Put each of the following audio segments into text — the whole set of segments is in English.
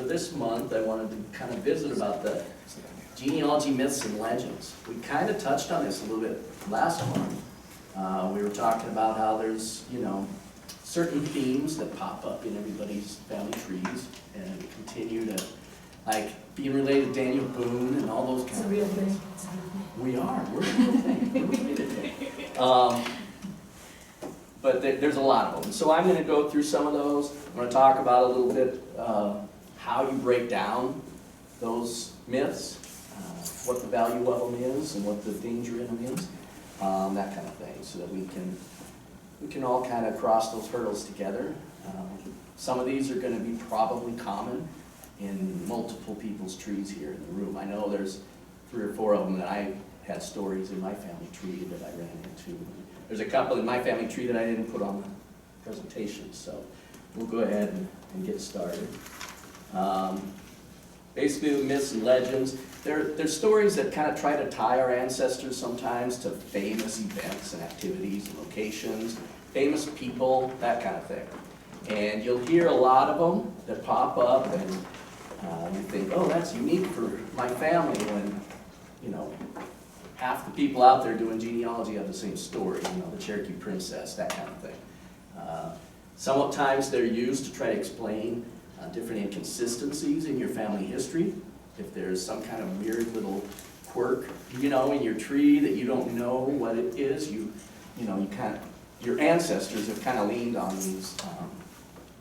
for this month, I wanted to kind of visit about the genealogy myths and legends. We kind of touched on this a little bit last month. We were talking about how there's, certain themes that pop up in everybody's family trees and continue to, like, being related to Daniel Boone and all those kind of things. It's a real thing. We are. We're a real thing. We're related to it. But there's a lot of them. So I'm going to go through some of those. I'm going to talk about a little bit how you break down those myths, what the value of them is, and what the danger in them is, that kind of thing, so that we can all kind of cross those hurdles together. Some of these are going to be probably common in multiple people's trees here in the room. I know there's 3 or 4 of them that I had stories in my family tree that I ran into. There's a couple in my family tree that I didn't put on the presentation, so we'll go ahead and get started. Basically, the myths and legends, they're stories that kind of try to tie our ancestors sometimes to famous events and activities and locations, famous people, that kind of thing. And you'll hear a lot of them that pop up, and you think, oh, that's unique for my family, when, half the people out there doing genealogy have the same story, the Cherokee princess, that kind of thing. Sometimes they're used to try to explain different inconsistencies in your family history. If there's some kind of weird little quirk, in your tree that you don't know what it is, your ancestors have kind of leaned on these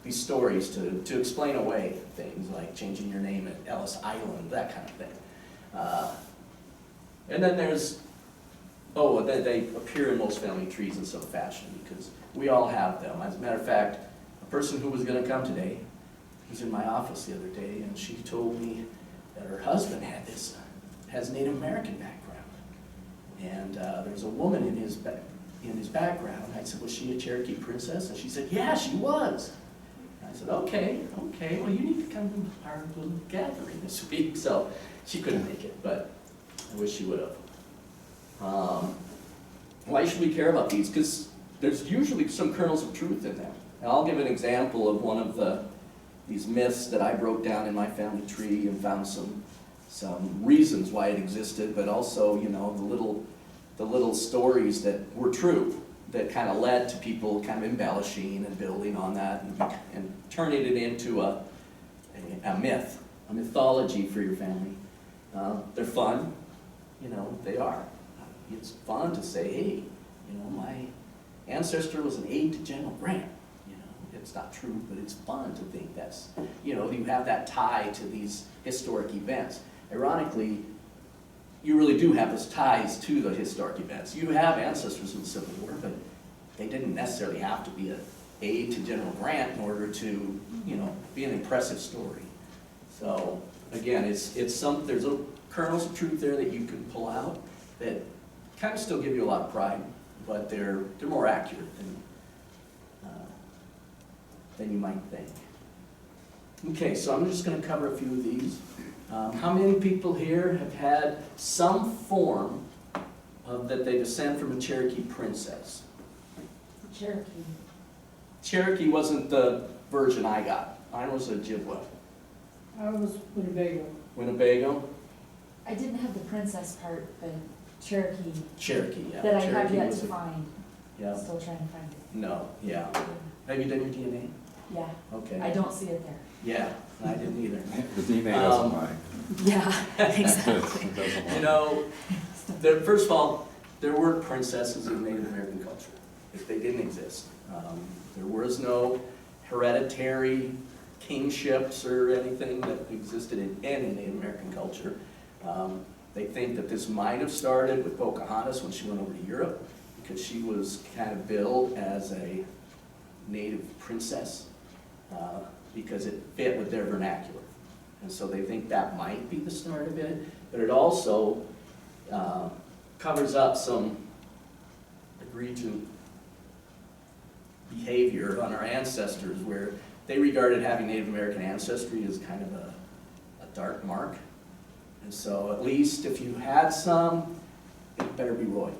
stories to explain away things like changing your name at Ellis Island, that kind of thing. And then they appear in most family trees in some fashion, because we all have them. As a matter of fact, a person who was going to come today, was in my office the other day, and she told me that her husband has Native American background. And there's a woman in his background. I said, was she a Cherokee princess? And she said, yeah, she was. And I said, okay, well, you need to come to our little gathering this week. So she couldn't make it, but I wish she would have. Why should we care about these? Because there's usually some kernels of truth in them. And I'll give an example of one of these myths that I broke down in my family tree and found some reasons why it existed, but also, the little stories that were true, that kind of led to people kind of embellishing and building on that and turning it into a myth, a mythology for your family. They're fun, they are. It's fun to say, hey, my ancestor was an aide to General Grant. It's not true, but it's fun to think that's, you have that tie to these historic events. Ironically, you really do have those ties to the historic events. You have ancestors in the Civil War, but they didn't necessarily have to be an aide to General Grant in order to, be an impressive story. So again, there's a kernels of truth there that you can pull out that kind of still give you a lot of pride, but they're more accurate than you might think. Okay, so I'm just going to cover a few of these. How many people here have had some form of that they descend from a Cherokee princess? Cherokee. Cherokee wasn't the version I got. Mine was a Ojibwa. I was Winnebago. Winnebago? I didn't have the princess part, but Cherokee. Cherokee, yeah. That I Cherokee have yet was to find. Yeah. Still trying to find it. No, yeah. Have you done your DNA? Yeah. Okay. I don't see it there. Yeah, I didn't either. The DNA doesn't lie. Yeah, exactly. It doesn't lie. First of all, there weren't princesses in Native American culture. They didn't exist. There was no hereditary kingships or anything that existed in any Native American culture. They think that this might have started with Pocahontas when she went over to Europe, because she was kind of billed as a native princess because it fit with their vernacular. And so they think that might be the start of it, but it also covers up some egregious behavior on our ancestors, where they regarded having Native American ancestry as kind of a dark mark. And so at least if you had some, it better be royal.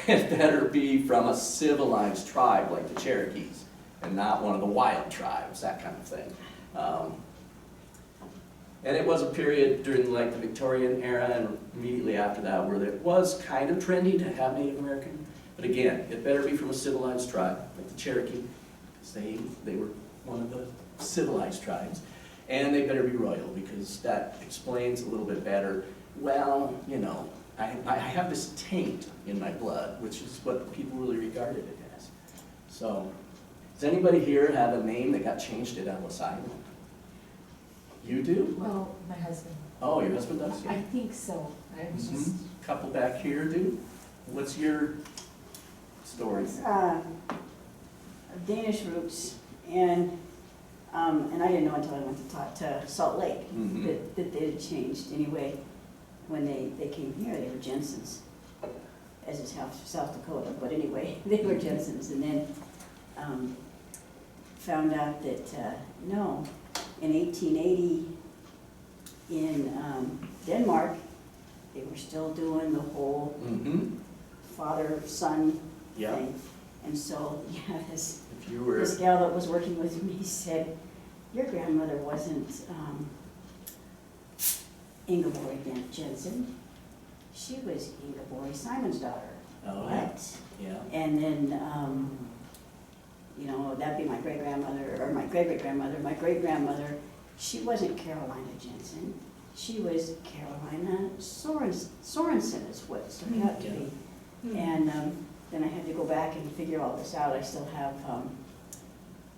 It better be from a civilized tribe like the Cherokees, and not one of the wild tribes, that kind of thing. And it was a period during like the Victorian era and immediately after that where it was kind of trendy to have Native American. But again, it better be from a civilized tribe, like the Cherokee, because they were one of the civilized tribes. And they better be royal, because that explains a little bit better, well, you know, I have this taint in my blood, which is what people really regarded it as. So, does anybody here have a name that got changed at Ellis Island? You do? Well, my husband. Oh, your husband does? I think so. I was just, Couple back here do? What's your story? Danish roots, and I didn't know until I went to talk to Salt Lake Mhm. that they had changed. Anyway, when they came here, they were Jensens, as is South Dakota, but anyway, they were Jensens, and then found out that, no, in 1880, in Denmark, they were still doing the whole Mm-hmm. father-son Yeah. thing. And so, yeah, If you were, this gal that was working with me said, your grandmother wasn't Ingeborg Jensen, she was Ingeborg Simon's daughter. oh, yeah, What? yeah. And then, you know, that'd be my great-grandmother, or my great-great-grandmother. My great-grandmother, she wasn't Carolina Jensen, she was Carolina Sorensen is what it turned out to be. And then I had to go back and figure all this out. I still have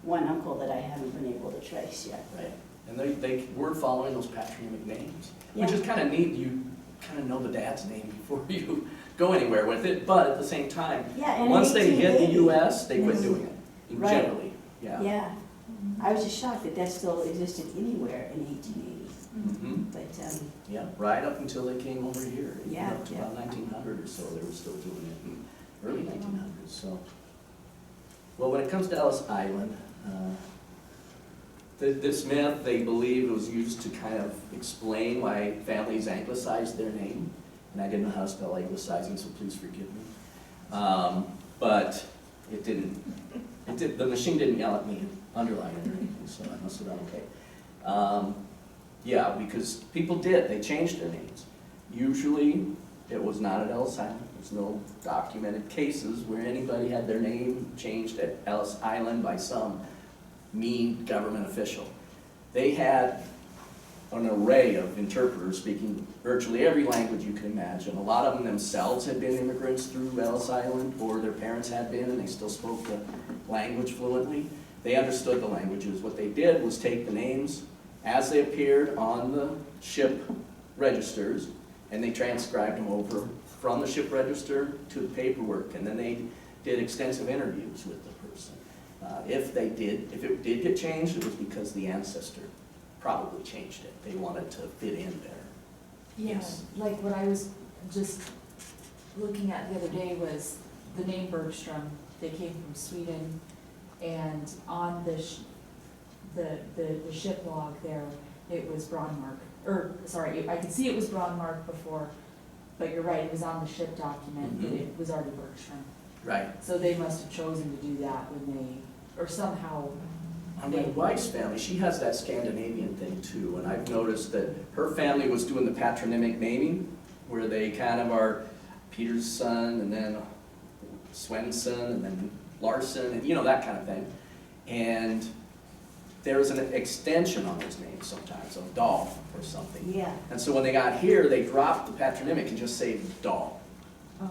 one uncle that I haven't been able to trace yet. Right, and they were following those patronymic names, which Yeah. is kind of neat. You kind of know the dad's name before you go anywhere with it, but at the same time, Yeah, and once they hit the 1880 U.S., they quit Yes. doing it, Right. generally, yeah. Yeah, I was just shocked that that still existed anywhere in 1880. Mhm. But, Yeah, right up until they came over here, even Yeah, up to about yeah. 1900 or so, they were still doing it in early 1900s, so. Well, when it comes to Ellis Island, this myth, they believe, was used to kind of explain why families anglicized their name. And I didn't know how to spell anglicizing, so please forgive me. But it didn't, the machine didn't yell at me and underline it or anything, so I must have done okay. Yeah, because people did, they changed their names. Usually, it was not at Ellis Island. There's no documented cases where anybody had their name changed at Ellis Island by some mean government official. They had an array of interpreters speaking virtually every language you can imagine. A lot of them themselves had been immigrants through Ellis Island, or their parents had been, and they still spoke the language fluently. They understood the languages. What they did was take the names as they appeared on the ship registers, and they transcribed them over from the ship register to the paperwork, and then they did extensive interviews with the person. If it did get changed, it was because the ancestor probably changed it. They wanted to fit in there. yeah, Yes. like what I was just looking at the other day was the name Bergstrom. They came from Sweden, and on the ship log there, it was Bronmark. Or, sorry, I could see it was Bronmark before, but you're right, it was on the ship document that it was already Bergstrom. Right. So they must have chosen to do that when they, or somehow, On my wife's family, she has that Scandinavian thing too, and I've noticed that her family was doing the patronymic naming, where they kind of are Peter's son, and then Swenson, and then Larson, and you know, that kind of thing. And there's an extension on those names sometimes, of Dahl or something. yeah. And so when they got here, they dropped the patronymic and just saved Dahl.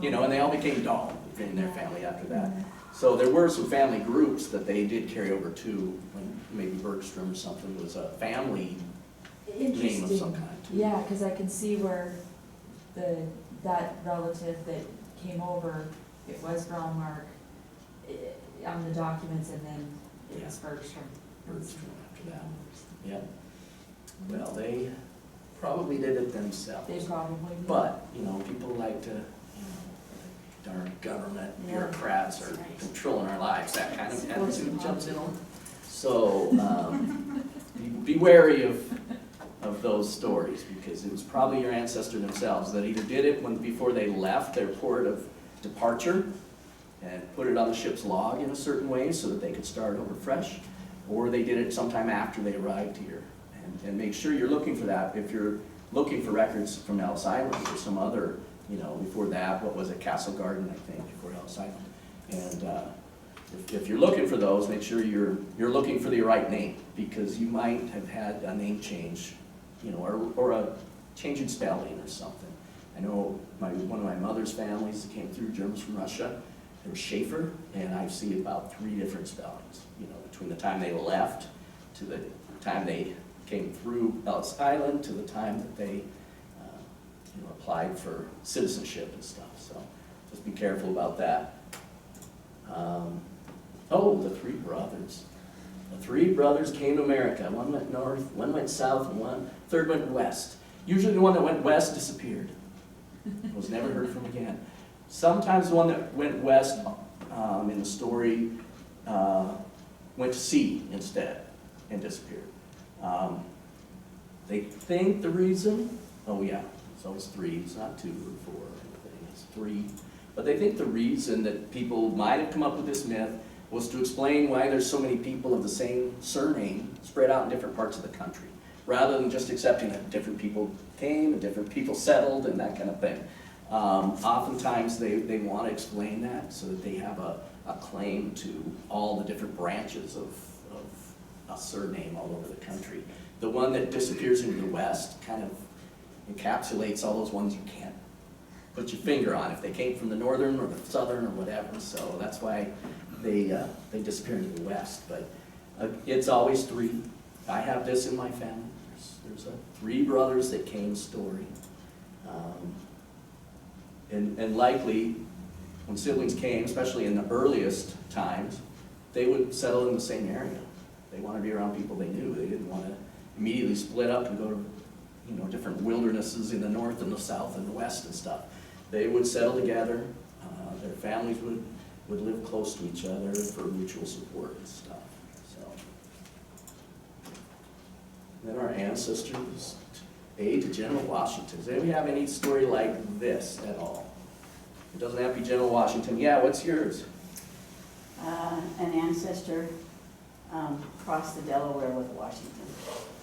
You know, and they all became Dahl in their family after that. So there were some family groups that they did carry over to, maybe Bergstrom or something was a family name of some interesting. kind. too. Yeah, because I can see where that relative that came over, it was Bronmark on the documents, and then it was Bergstrom. Bergstrom after that, yeah. Well, they probably did it themselves. They probably did. But, you know, people like to, darn government Yeah, bureaucrats are that's right. controlling our lives, that kind of Of course attitude not. jumps in on. So, be wary of those stories, because it was probably your ancestor themselves that either did it before they left their port of departure and put it on the ship's log in a certain way so that they could start over fresh, or they did it sometime after they arrived here and make sure you're looking for that. If you're looking for records from Ellis Island or some other, before that, what was it, Castle Garden, I think, before Ellis Island. And if you're looking for those, make sure you're looking for the right name, because you might have had a name change, or a change in spelling or something. I know one of my mother's families that came through, Germans from Russia, they were Schaefer, and I see about 3 different spellings, between the time they left to the time they came through Ellis Island to the time that they applied for citizenship and stuff. So just be careful about that. The 3 brothers. The 3 brothers came to America. One went north, one went south, and third went west. Usually the one that went west disappeared. Was never heard from again. Sometimes the one that went west in the story went to sea instead and disappeared. They think the reason, it's always 3, it's not 2 or 4 or anything, it's 3. But they think the reason that people might have come up with this myth was to explain why there's so many people of the same surname spread out in different parts of the country, rather than just accepting that different people came and different people settled and that kind of thing. Oftentimes they want to explain that so that they have a claim to all the different branches of a surname all over the country. The one that disappears into the west kind of encapsulates all those ones you can't put your finger on if they came from the northern or the southern or whatever. So that's why they disappear into the west. But it's always 3. I have this in my family. There's a 3 brothers that came story. And likely, when siblings came, especially in the earliest times, they would settle in the same area. They wanted to be around people they knew. They didn't want to immediately split up and go to different wildernesses in the north and the south and the west and stuff. They would settle together. Their families would live close to each other for mutual support and stuff. So then our ancestors, A to General Washington. Does anybody have any story like this at all? It doesn't have to be General Washington. Yeah, what's yours? An ancestor crossed the Delaware with Washington.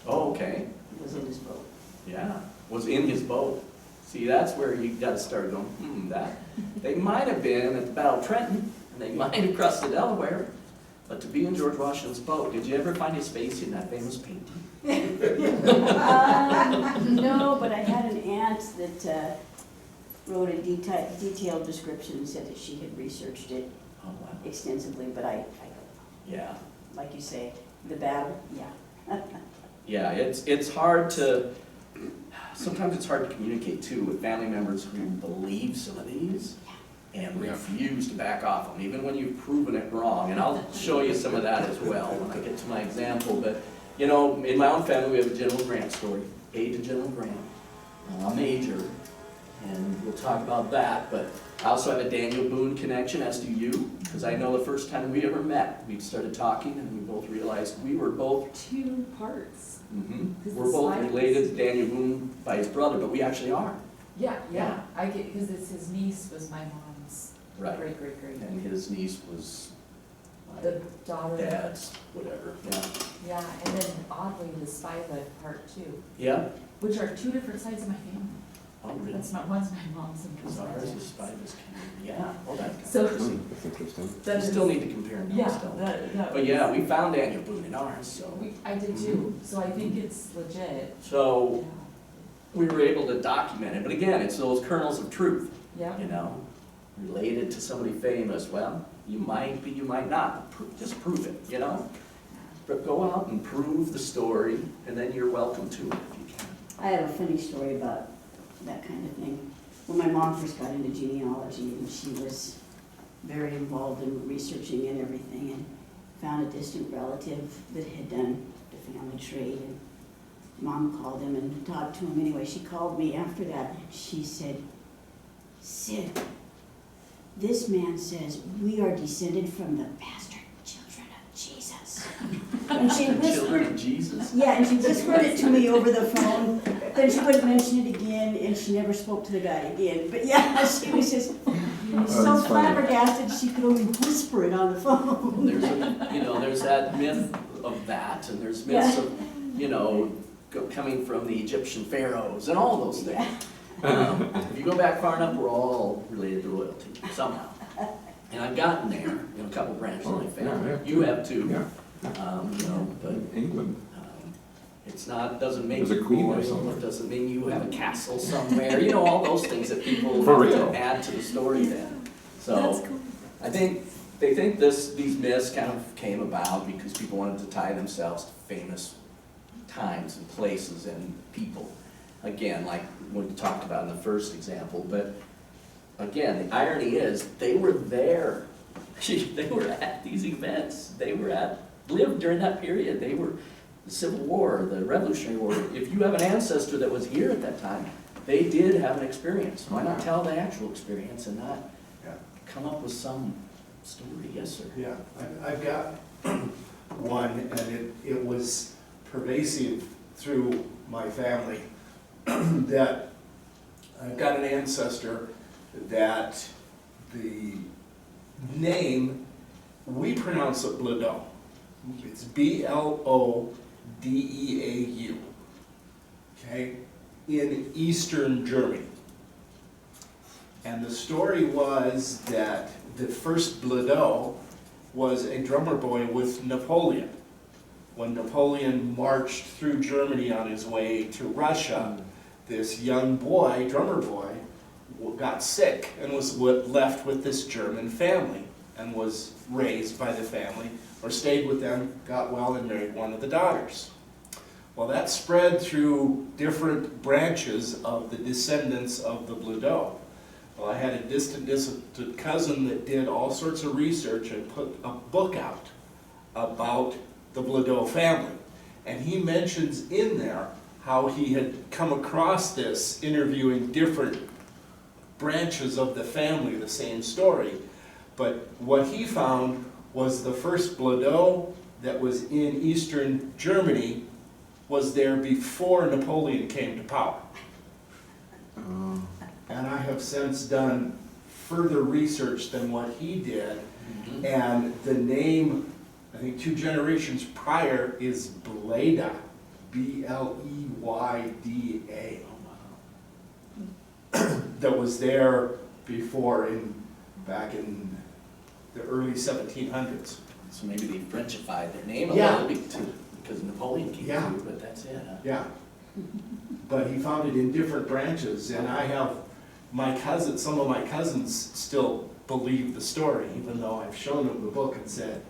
Oh, okay. He was in his boat. Yeah, was in his boat. See, that's where you got to start going, that. They might have been at the Battle of Trenton, and they might have crossed the Delaware, but to be in George Washington's boat, did you ever find his face in that famous painting? No, but I had an aunt that wrote a detailed description and said that she had researched it Oh, wow. extensively, but I don't. Yeah. Like you say, the battle, yeah. Yeah, it's hard to, sometimes it's hard to communicate too with family members who believe some of these and refuse to back off them, even when you've proven it wrong. And I'll show you some of that as well when I get to my example. But, in my own family, we have a General Grant story, A to General Grant, a major, and we'll talk about that. But I also have a Daniel Boone connection, as do you, because I know the first time we ever met, we started talking and we both realized we were both 2 parts. We're both related to Daniel Boone by his brother, but we actually are. Yeah. I get, because it's his niece was my mom's Right. great. And his niece was my The daughter. dad's, whatever, Yeah, and then oddly, the Spiva part too, Yeah? which are 2 different sides of my family. Oh, really? That's not, one's my mom's and Because one's my ours is dad's. Spiva's community. Yeah, well, that's So- interesting. That's interesting. We That is- still need to compare notes, Yeah, don't we? that But yeah, we found Daniel Boone in ours, so. I did too, so I think it's legit. So we were able to document it, but again, it's those kernels of truth, Yeah. related to somebody famous. Well, you might be, you might not. Just prove it, But go out and prove the story, and then you're welcome to it if you can. I have a funny story about that kind of thing. When my mom first got into genealogy, and she was very involved in researching and everything, and found a distant relative that had done the family trade, and Mom called him and talked to him. Anyway, she called me after that, and she said, "Sid, this man says we are descended from the bastard children of Jesus." And she The children whispered, of Jesus? yeah, and she whispered it to me over the phone. Then she wouldn't mention it again, and she never spoke to the guy again. But yeah, she was just so that's funny. flabbergasted she could only whisper it on the phone. There's that myth of that, and there's myths of, coming from the Egyptian pharaohs and all those things. If you go back far enough, we're all related to royalty somehow. And I've gotten there in a couple branches of my family. Yeah, You have too. Yeah. You know, but England. it's not, doesn't make There's a you queen there royal, somewhere. it doesn't mean you have a castle somewhere, you know, all those things that people For have real. to add to the story then. That's So, cool. I think, they think these myths kind of came about because people wanted to tie themselves to famous times and places and people. Again, like what we talked about in the first example, but again, the irony is, they were there. They were at these events, lived during that period, they were the Civil War, the Revolutionary War. If you have an ancestor that was here at that time, they did have an experience. Why not tell the actual experience and not Yeah. come up with some story? Yes, sir. Yeah, I've got one, and it was pervasive through my family, that I've got an ancestor that the name, we pronounce it Blodeau. It's Blodeau, okay, in Eastern Germany. And the story was that the first Blodeau was a drummer boy with Napoleon. When Napoleon marched through Germany on his way to Russia, this young boy, drummer boy, got sick and was left with this German family and was raised by the family, or stayed with them, got well, and married one of the daughters. Well, that spread through different branches of the descendants of the Blodeau. Well, I had a distant cousin that did all sorts of research and put a book out about the Blodeau family. And he mentions in there how he had come across this, interviewing different branches of the family, the same story. But what he found was the first Blodeau that was in Eastern Germany was there before Napoleon came to power. And I have since done further research than what he did, and the name, I think 2 generations prior, is Bleda, B-L-E-Y-D-A. That was there before, back in the early 1700s. So maybe they Frenchified their name a Yeah. little bit too, because Napoleon came Yeah. through, but that's it, huh? Yeah. But he found it in different branches, and I have my cousins, some of my cousins still believe the story, even though I've shown them the book and said,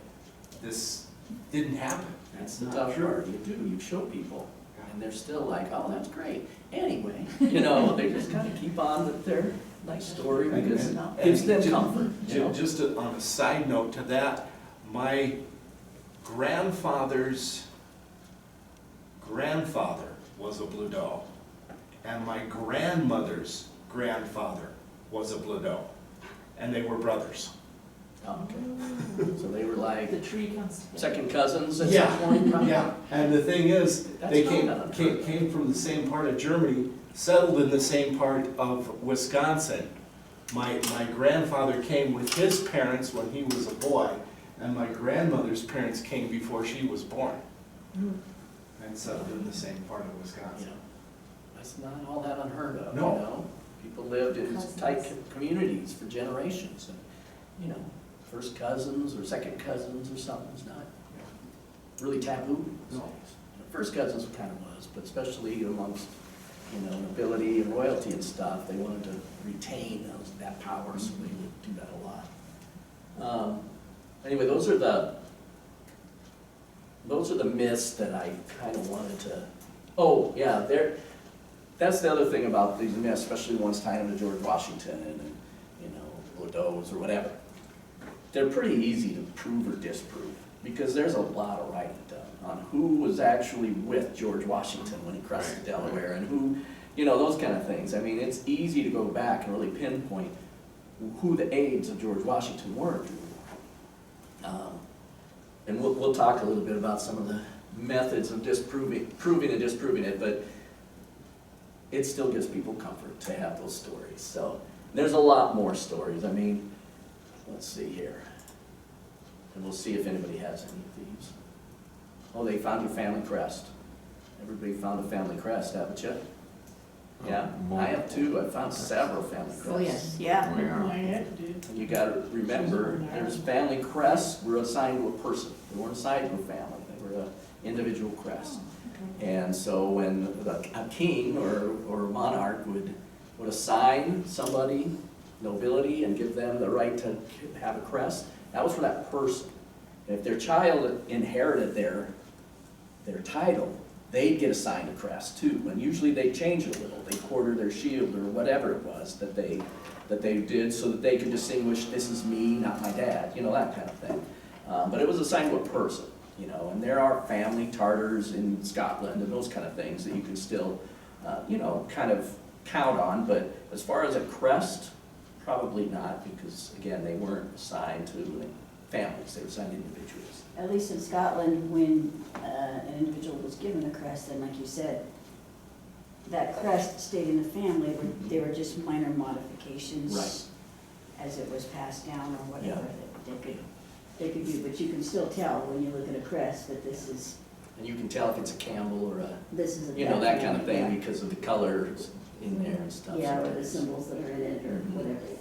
this didn't happen. That's It's the not tough true. part, you show people, and they're still like, oh, that's great. Anyway, you know, they just kind of keep on with their nice story because it gives them comfort, you know? Just on a side note to that, my grandfather's grandfather was a Blodeau, and my grandmother's grandfather was a Blodeau, and they were brothers. Oh, okay. So they were like The tree comes together. second cousins at Yeah, some point, probably? Yeah, and the thing is, That's they not unheard of. came from the same part of Germany, settled in the same part of Wisconsin. My grandfather came with his parents when he was a boy, and my grandmother's parents came before she was born, and settled in the same part of You Wisconsin. know, that's not all that unheard of, you No. know? People lived in Cousins. tight communities for generations, and, you know, first cousins or second cousins or something is not really taboo. No. First cousins kind of was, but especially amongst, you know, nobility and royalty and stuff, they wanted to retain that power, so they would do that a lot. Anyway, those are the myths that I kind of wanted to, oh, yeah, that's the other thing about these myths, especially the ones tying them to George Washington and, you know, Blodeau's or whatever. They're pretty easy to prove or disprove, because there's a lot of writing done on who was actually with George Washington when he crossed the Delaware, and who, you know, those kind of things. I mean, it's easy to go back and really pinpoint who the aides of George Washington were. And we'll talk a little bit about some of the methods of proving and disproving it, but it still gives people comfort to have those stories. So there's a lot more stories. I mean, let's see here. And we'll see if anybody has any of these. Oh, they found your family crest. Everybody found a family crest, haven't you? Yeah, I have too. I found several family crests. Oh, yes, yeah. Oh, yeah. My aunt did. And you gotta remember, there's family crests were assigned to a person. They weren't assigned to a family. They were an individual crest. And so when a king or monarch would assign somebody nobility and give them the right to have a crest, that was for that person. And if their child inherited their title, they'd get assigned a crest too. And usually they change it a little. They quarter their shield or whatever it was that they did so that they could distinguish, this is me, not my dad, you know, that kind of thing. But it was assigned to a person, you know, and there are family charters in Scotland and those kind of things that you can still, you know, kind of count on. But as far as a crest, probably not, because again, they weren't assigned to families, they were assigned to individuals. At least in Scotland, when an individual was given a crest, then like you said, that crest stayed in the family, they were just minor modifications. Right. As it was passed down or whatever Yeah. that they could do, but you can still tell when you look at a crest that this is And you can tell if it's a Campbell or a, a. you know, that kind of yeah. thing because of the colors in there and stuff. Yeah, So or the it's- symbols that are in it or Mhm. whatever, yeah.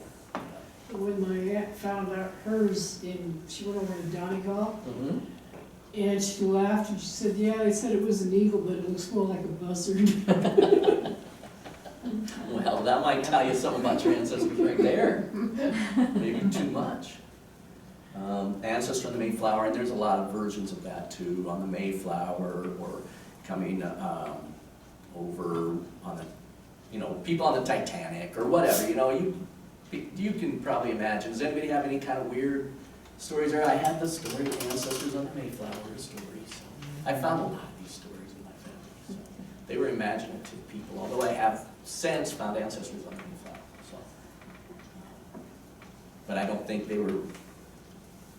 When my aunt found out hers, she went over to Donegal, Mhm. and she laughed, and she said, yeah, they said it was an eagle, but it looks more like a buzzard. Well, that might tell you something about your ancestors right there. Maybe too much. Ancestor on the Mayflower, and there's a lot of versions of that too, on the Mayflower or coming over on the, you know, people on the Titanic or whatever, you know, you can probably imagine. Does anybody have any kind of weird stories there? I had the story of ancestors on the Mayflower story, so I found a lot of these stories in my family. So they were imaginative people, although I have since found ancestors on the Mayflower. So, but I don't think they were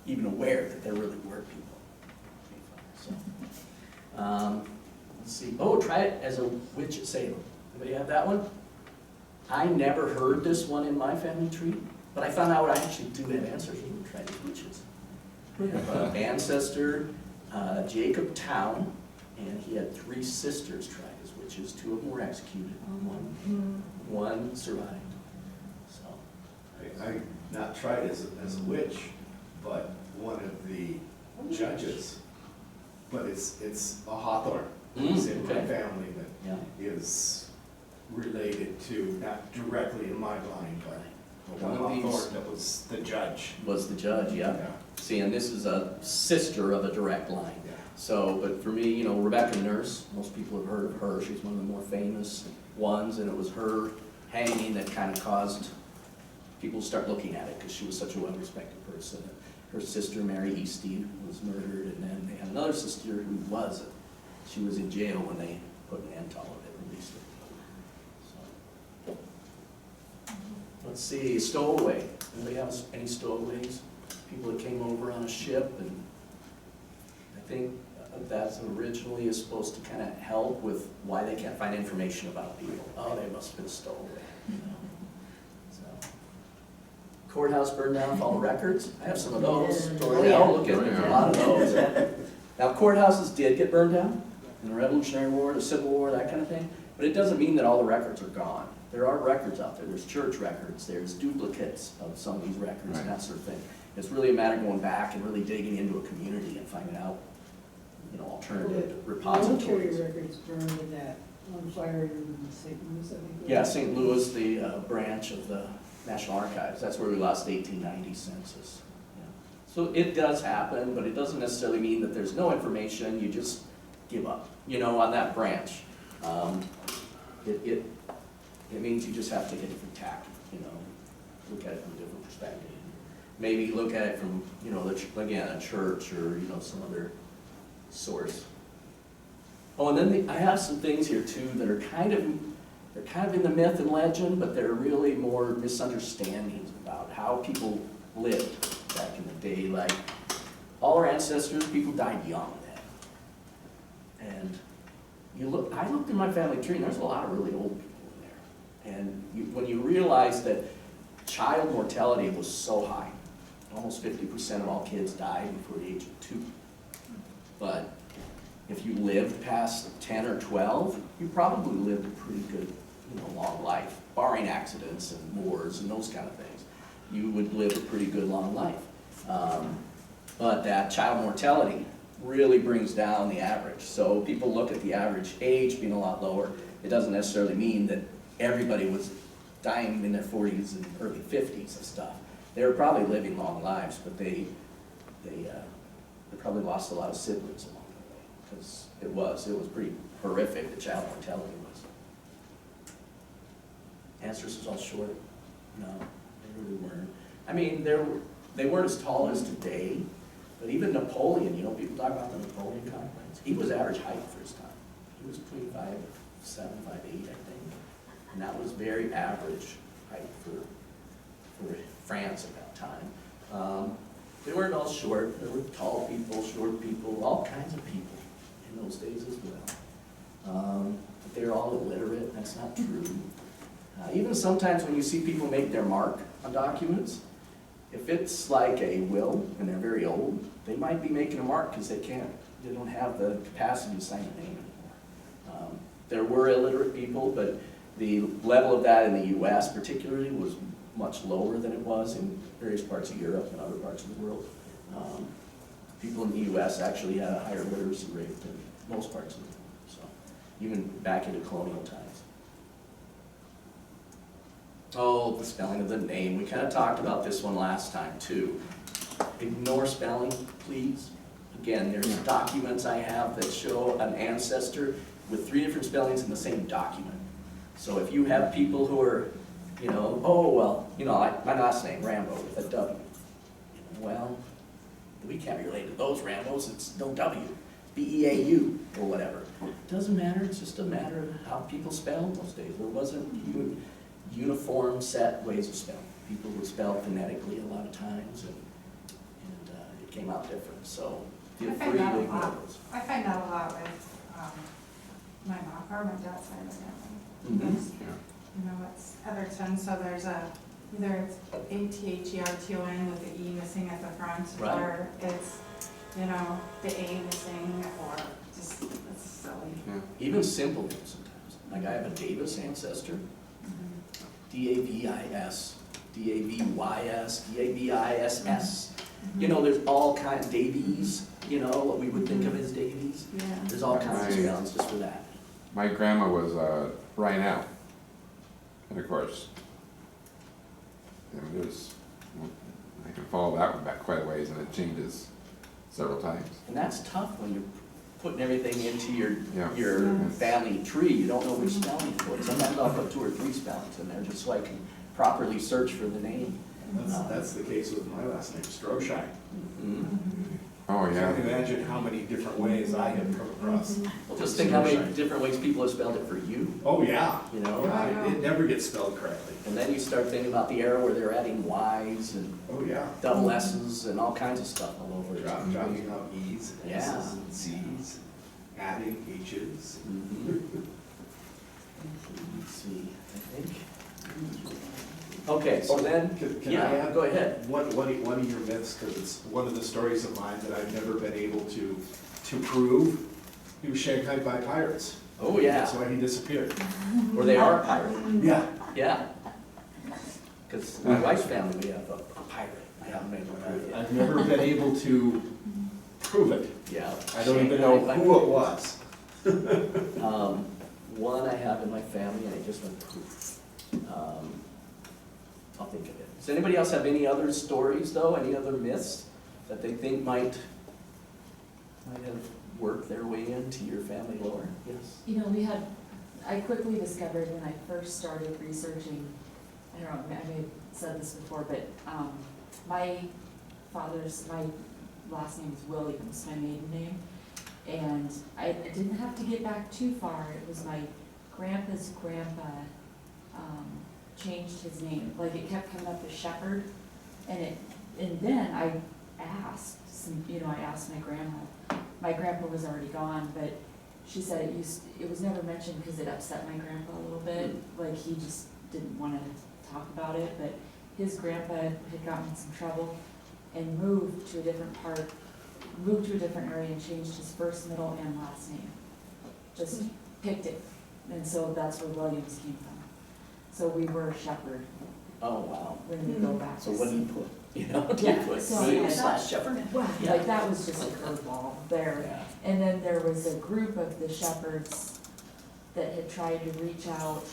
even aware that there really were people. So, let's see. Oh, try it as a witch at Salem. Anybody have that one? I never heard this one in my family tree, but I found out I actually do have ancestors who tried as witches. We have an ancestor, Jacob Town, and he had 3 sisters tried as witches. 2 of them were executed. One survived. So, I not tried as a witch, but one of the judges, but it's a Hawthorne. It's in my okay. family yeah. that is related to, not directly in my line, but One one of these- Hawthorne that was the judge. Was the judge, yeah. See, and this is a sister of a direct line. Yeah. So, but for me, you know, Rebecca Nurse, most people have heard of her. She's one of the more famous ones, and it was her hanging that kind of caused people to start looking at it because she was such a well-respected person. Her sister, Mary Eastie, was murdered, and then they had another sister who wasn't. She was in jail when they put an end to all of it, released her. So. Let's see, stowaway. Anybody have any stowaways? People that came over on a ship, and I think that's originally is supposed to kind of help with why they can't find information about people. Oh, they must have been a stowaway. You know? So. Courthouse burned down with all the records. I have some of those. Oh, yeah. Oh, look at it, a lot of those. Now, courthouses did get burned down in the Revolutionary War, the Civil War, that kind of thing, but it doesn't mean that all the records are gone. There are records out there. There's church records, there's duplicates of some of these records and that sort of thing. It's really a matter of going back and really digging into a community and finding out, you know, alternative repositories. Military records burned with that on fire in St. Louis, I think. Yeah, St. Louis, the branch of the National Archives, that's where we lost the 1890 census. Yeah. So it does happen, but it doesn't necessarily mean that there's no information, you just give up, you know, on that branch. It means you just have to take a different tack, you know, look at it from a different perspective. Maybe look at it from, you know, again, a church or, you know, some other source. Oh, and then I have some things here too that are kind of in the myth and legend, but they're really more misunderstandings about how people lived back in the day. Like, all our ancestors, people died young then. And I looked in my family tree, and there's a lot of really old people in there. And when you realize that child mortality was so high, almost 50% of all kids died before the age of 2. But if you lived past 10 or 12, you probably lived a pretty good, long life, barring accidents and wars and those kind of things. You would live a pretty good long life. But that child mortality really brings down the average. So people look at the average age being a lot lower. It doesn't necessarily mean that everybody was dying in their 40s and early 50s and stuff. They were probably living long lives, but they probably lost a lot of siblings along the way, because it was pretty horrific, the child mortality was. Answers is all short. No, they really weren't. I mean, they weren't as tall as today, but even Napoleon, people talk about the Napoleon complex. He was average height for his time. He was between 5'7", 5'8", I think. And that was very average height for France at that time. They weren't all short. There were tall people, short people, all kinds of people in those days as well. But they were all illiterate. That's not true. Even sometimes when you see people make their mark on documents, if it's like a will and they're very old, they might be making a mark because they don't have the capacity to sign a name anymore. There were illiterate people, but the level of that in the US particularly was much lower than it was in various parts of Europe and other parts of the world. People in the US actually had a higher literacy rate than most parts of the world, so even back into colonial times. Oh, the spelling of the name. We kind of talked about this one last time too. Ignore spelling, please. Again, there's documents I have that show an ancestor with 3 different spellings in the same document. So if you have people who are, my last name, Rambow, with a W. Well, we can't be related to those Rambows. It's no W. B-E-A-U or whatever. It doesn't matter. It's just a matter of how people spell in those days. There wasn't uniform set ways of spelling. People would spell phonetically a lot of times, and it came out different. So feel free to ignore those. I find that a lot with my mom or my dad's side of the family. Mhm. It's Etherton, so there's either it's A-T-H-E-R-T-O-N with the E missing at the front, Right. or it's, the A missing, or just, it's silly. Even simple names sometimes. Like I have a Davis ancestor, D-A-V-I-S, D-A-V-Y-S, D-A-V-I-S-S. There's all kinds, Davies, what we would think of as Davies. Yeah. There's all kinds of spellings just for that. My grandma was Rhinell, and of course, I can follow that one back quite a ways, and it changes several times. And that's tough when you're putting everything into your Yeah. family tree. You don't know which spelling to put. Sometimes I'll put 2 or 3 spellings in there just so I can properly search for the name. That's the case with my last name, Stroshine. Mhm. Oh, I yeah. can't imagine how many different ways I have come across. Well, just think how many different ways people have spelled it for you, Oh, yeah. Yeah, It never gets spelled correctly. And then you start thinking about the era where they're adding Y's and Oh, yeah. double S's and all kinds of stuff all over it. Dropping out E's and Yeah. S's and C's, adding H's. Mhm. Let's see, I think. Okay, so then, Can I yeah, add? go ahead. One of your myths, because it's one of the stories of mine that I've never been able to prove. He was shanghaied by pirates. Oh, yeah, That's why he disappeared. or they are pirates, Yeah. yeah. Because my wife's family, we have a pirate. I haven't made one yet. I've never been able to prove it. Yeah. I don't even know who it was. One I have in my family, and I just went poof. I'll think of it. Does anybody else have any other stories, though? Any other myths that they think might have worked their way into your family lore? Yes? I quickly discovered when I first started researching, I don't know, I may have said this before, but my last name is Williams, my maiden name, and I didn't have to get back too far. It was my grandpa's grandpa changed his name. Like, it kept coming up as Shepherd, and then I asked my grandma. My grandpa was already gone, but she said it was never mentioned because it upset my grandpa a little bit. Like, he just didn't want to talk about it, but his grandpa had gotten in some trouble and moved to a different part moved to a different area and changed his first, middle, and last name. Just picked it, and so that's where Williams came from. So we were Shepherd Oh, wow. when we go back. So what do you put? You know, do you Yeah, put so- Williams/Shepherd? Well, Yeah. like, that was just a curveball there. Yeah. And then there was a group of the Shepherds that had tried to reach out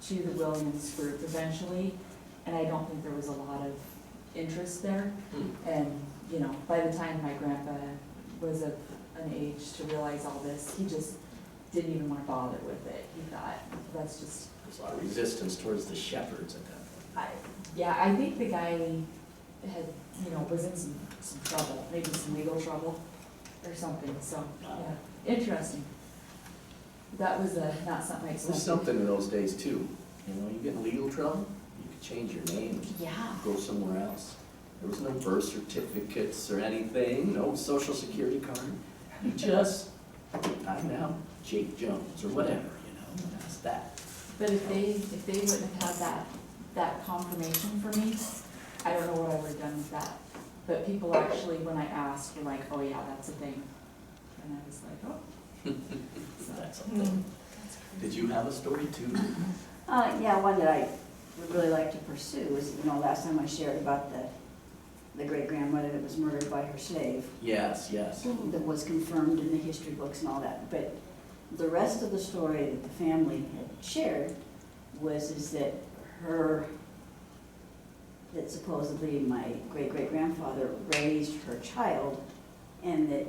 to the Williams group eventually, and I don't think there was a lot of interest there. Hmm. And, you know, by the time my grandpa was of an age to realize all this, he just didn't even want to bother with it. He thought, that's just, There's a lot of resistance towards the Shepherds at that point. yeah, I think the guy had, you know, was in some trouble, maybe some legal trouble or something, so, yeah, interesting. That was not something I It was expected. something in those days too. You know, you get in legal trouble, you could change your name, Yeah. go somewhere else. There was no birth certificates or anything, no social security card. You just, I'm now Jake Jones or whatever, you know, that's that. But if they wouldn't have had that confirmation for me, I don't know what I would have done with that. But people actually, when I asked, were like, oh yeah, that's a thing. And I was like, oh. So, That's something. Did you have a story too? Yeah, one that I would really like to pursue is, you know, last time I shared about the great-grandmother that was murdered by her slave. Yes, yes. That was confirmed in the history books and all that. But the rest of the story that the family had shared is that that supposedly my great-great-grandfather raised her child, and that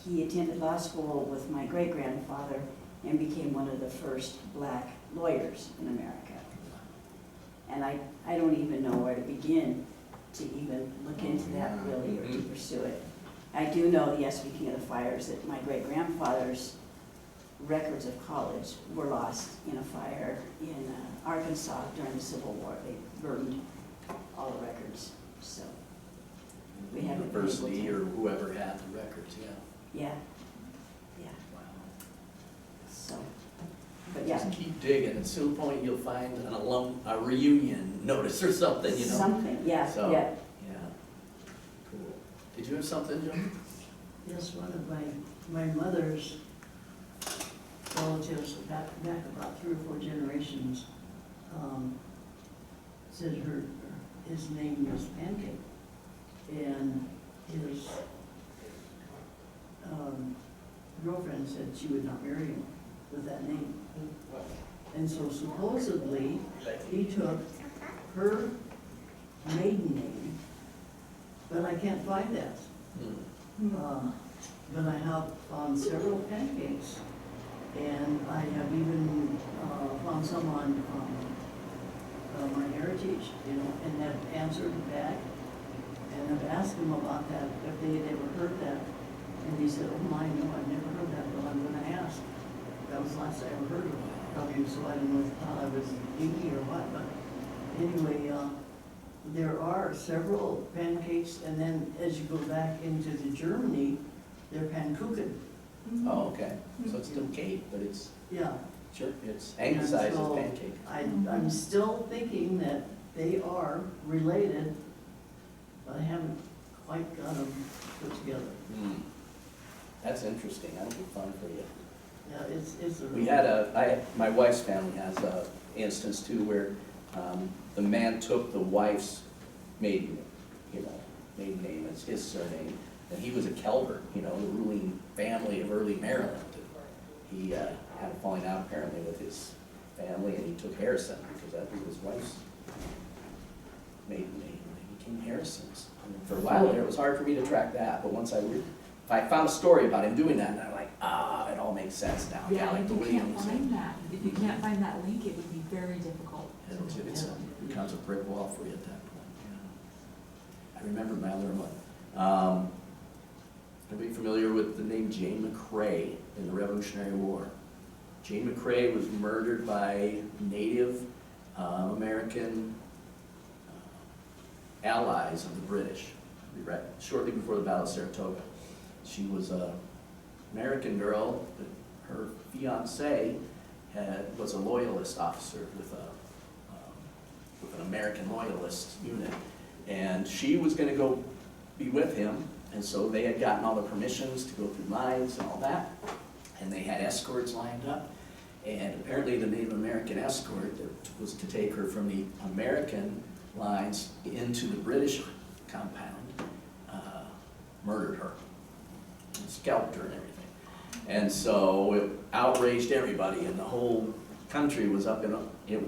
he attended law school with my great-grandfather and became one of the first black lawyers in America. And I don't even know where to begin to even look into that really, or to pursue it. I do know, yes, speaking of the fires, that my great-grandfather's records of college were lost in a fire in Arkansas during the Civil War. They burned all the records, so we haven't been able to. University or whoever had the records, yeah. Yeah, yeah, Wow. so, but yeah. Just keep digging, at some point you'll find a reunion notice or something, you know? Something, yeah, So, yeah. Yeah. Cool. Did you have something, Joan? Yes, one of my mother's relatives, back about 3 or 4 generations, said his name was Pancake, and his girlfriend said she would not marry him with that name. And so supposedly, he took her maiden name, but I can't find that. But I have found several pancakes, and I have even found some on my heritage, you know, and have answered back, and I've asked him about that, if they had ever heard that, and he said, oh my, no, I've never heard that, but I'm gonna ask. That was the last I ever heard of him, so I don't know if he thought I was dinky or what, but anyway, there are several pancakes, and then as you go back into the Germany, they're Pannkuchen. Oh, okay, so it's still cake, but it's, Yeah. sure, it's anglicized as so pancake. I'm still thinking that they are related, but I haven't quite got them put together. That's interesting, that'll be fun for you. Yeah, it's a. We had my wife's family has a instance too where the man took the wife's maiden name as his surname, and he was a Calvert, you know, the ruling family of early Maryland. He had a falling out apparently with his family, and he took Harrison because that was his wife's maiden name. They became Harrisons. And for a while there, it was hard for me to track that, but once I found a story about him doing that, and I'm like, it all makes sense now. Yeah, like if the you can't Williams. find that, if you can't find that link, it would be very difficult. It becomes a brick wall for you at that point. Yeah. I remember my other one. Everybody familiar with the name Jane McCrae in the Revolutionary War? Jane McCrae was murdered by Native American allies of the British shortly before the Battle of Saratoga. She was an American girl, but her fiancé was a loyalist officer with an American loyalist unit. And she was going to go be with him And so they had gotten all the permissions to go through lines and all that, and they had escorts lined up. And apparently the Native American escort that was to take her from the American lines into the British compound murdered her, and scalped her and everything. And so it outraged everybody, and the whole country was up in, it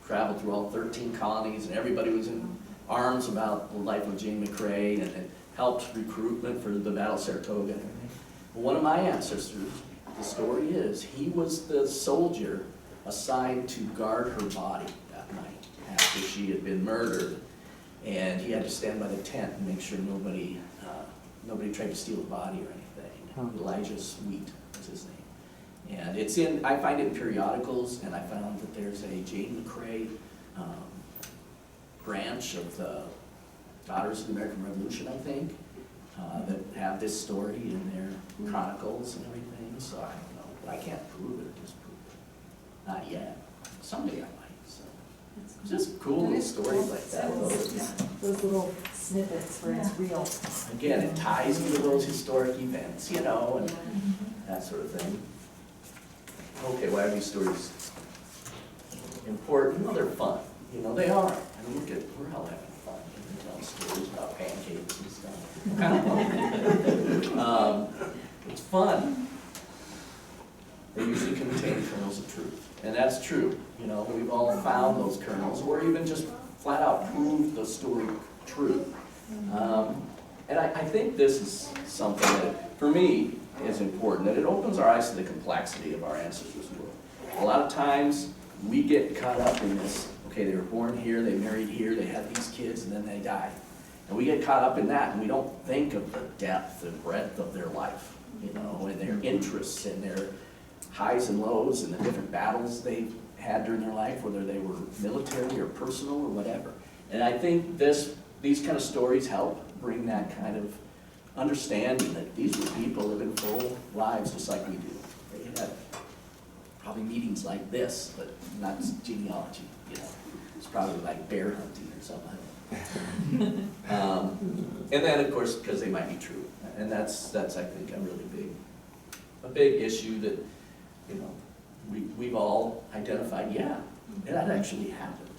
traveled through all 13 colonies, and everybody was in arms about the life of Jane McCrae, and it helped recruitment for the Battle of Saratoga and everything. Well, one of my ancestors, the story is, he was the soldier assigned to guard her body that night after she had been murdered. And he had to stand by the tent and make sure nobody tried to steal the body or anything. Elijah Sweet was his name. And it's in, I find it in periodicals, and I found that there's a Jane McCrae branch of the Daughters of the American Revolution, I think, that have this story in their chronicles and everything. So I don't know, but I can't prove it or disprove it. Not yet. Someday I might. So it's just cool little stories like that. Those little snippets where it's real. Again, it ties into those historic events, you know, and that sort of thing. Okay, why are these stories important? Well, they're fun. You know, they are. I mean, look at, we're all having fun. We're telling stories about pancakes and stuff. Kind of fun. It's fun. They usually contain kernels of truth. And that's true. You know, we've all found those kernels, or even just flat out proved the story true. And I think this is something that, for me, is important, that it opens our eyes to the complexity of our ancestors' world. A lot of times, we get caught up in this, okay, they were born here, they married here, they had these kids, and then they died. And we get caught up in that, and we don't think of the depth and breadth of their life, you know, and their interests and their highs and lows and the different battles they had during their life, whether they were military or personal or whatever. And I think these kind of stories help bring that kind of understanding that these were people living full lives just like we do. They had probably meetings like this, but not genealogy, you know. It's probably like bear hunting or something. And then, of course, because they might be true. And that's I think, a really big issue that, you know, we've all identified, yeah, that actually happened.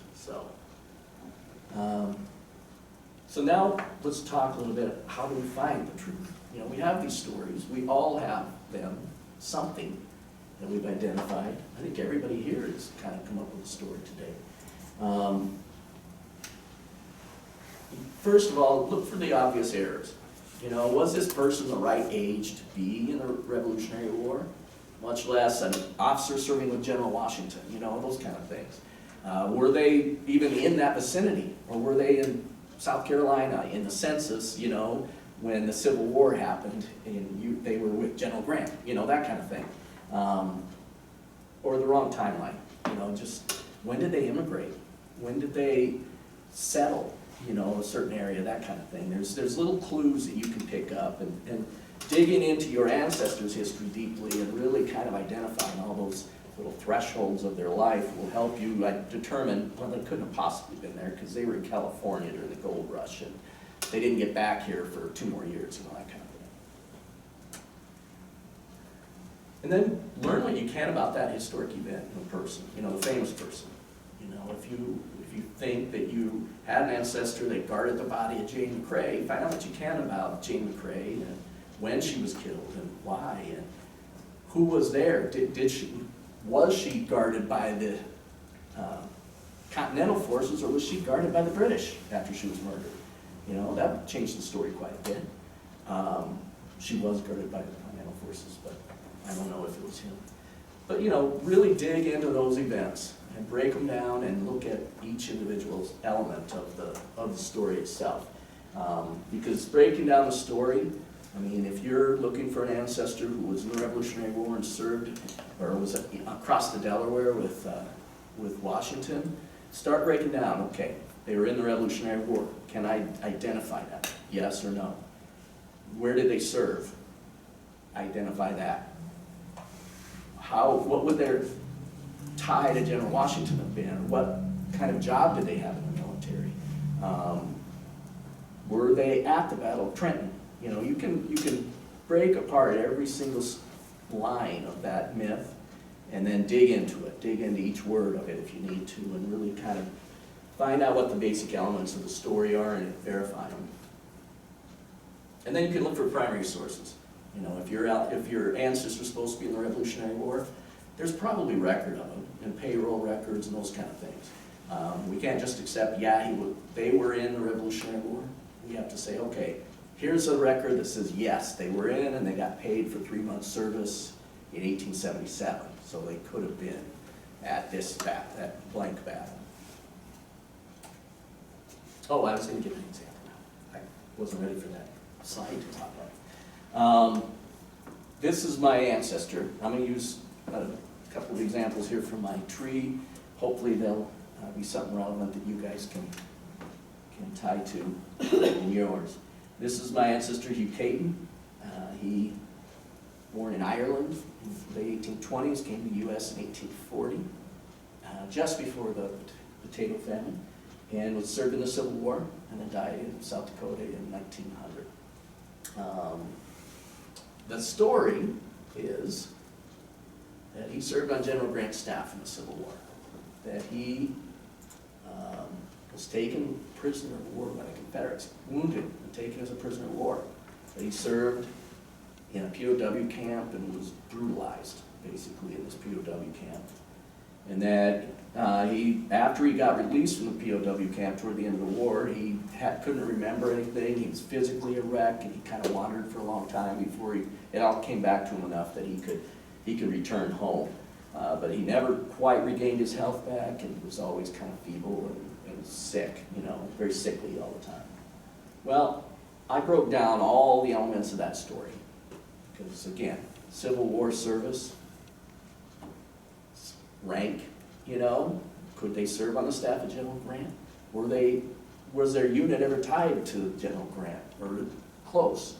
So now let's talk a little bit, how do we find the truth? You know, we have these stories, we all have them, something that we've identified. I think everybody here has kind of come up with a story today. First of all, look for the obvious errors. You know, was this person the right age to be in the Revolutionary War? Much less an officer serving with General Washington, you know, those kind of things. Were they even in that vicinity? Or were they in South Carolina in the census, you know, when the Civil War happened and they were with General Grant, you know, that kind of thing. Or the wrong timeline, you know, just when did they immigrate? When did they settle, you know, a certain area, that kind of thing. There's little clues that you can pick up, and digging into your ancestors' history deeply and really kind of identifying all those little thresholds of their life will help you determine, well, they couldn't have possibly been there because they were in California during the gold rush and they didn't get back here for 2 more years, you know, that kind of thing. And then learn what you can about that historic event in person, you know, the famous person. You know, if you think that you had an ancestor that guarded the body of Jane McCrae, find out what you can about Jane McCrae and when she was killed and why and who was there. Was she guarded by the Continental forces, or was she guarded by the British after she was murdered? You know, that changed the story quite a bit. She was guarded by the Continental forces, but I don't know if it was him. But, you know, really dig into those events and break them down and look at each individual element of the story itself. Because breaking down the story, I mean, if you're looking for an ancestor who was in the Revolutionary War and served, or was across the Delaware with Washington, start breaking down, okay, they were in the Revolutionary War. Can I identify that? Yes or no? Where did they serve? Identify that. What would their tie to General Washington have been? What kind of job did they have in the military? Were they at the Battle of Trenton? You know, you can break apart every single line of that myth and then dig into it, dig into each word of it if you need to, and really kind of find out what the basic elements of the story are and verify them. And then you can look for primary sources. You know, if your ancestors supposed to be in the Revolutionary War, there's probably record of them, and payroll records and those kind of things. We can't just accept, they were in the Revolutionary War. We have to say, okay, here's a record that says, yes, they were in and they got paid for 3 months service in 1877. So they could have been at that blank battle. Oh, I was going to give an example now. I wasn't ready for that slide to pop up. This is my ancestor. I'm going to use a couple of examples here from my tree. Hopefully they'll be something relevant that you guys can tie to in yours. This is my ancestor, Hugh Caton. He born in Ireland in the late 1820s, came to the U.S. in 1840, just before the potato famine, and was served in the Civil War, and then died in South Dakota in 1900. The story is that he served on General Grant's staff in the Civil War, that he was taken prisoner of war by the Confederates, wounded and taken as a prisoner of war, that he served in a POW camp and was brutalized, basically, in this POW camp. And that after he got released from the POW camp toward the end of the war, he couldn't remember anything. He was physically a wreck, and he kind of wandered for a long time before it all came back to him enough that he could return home. But he never quite regained his health back, and was always kind of feeble and sick, you know, very sickly all the time. Well, I broke down all the elements of that story. Because again, Civil War service, rank, you know, could they serve on the staff of General Grant? Was their unit ever tied to General Grant, or close?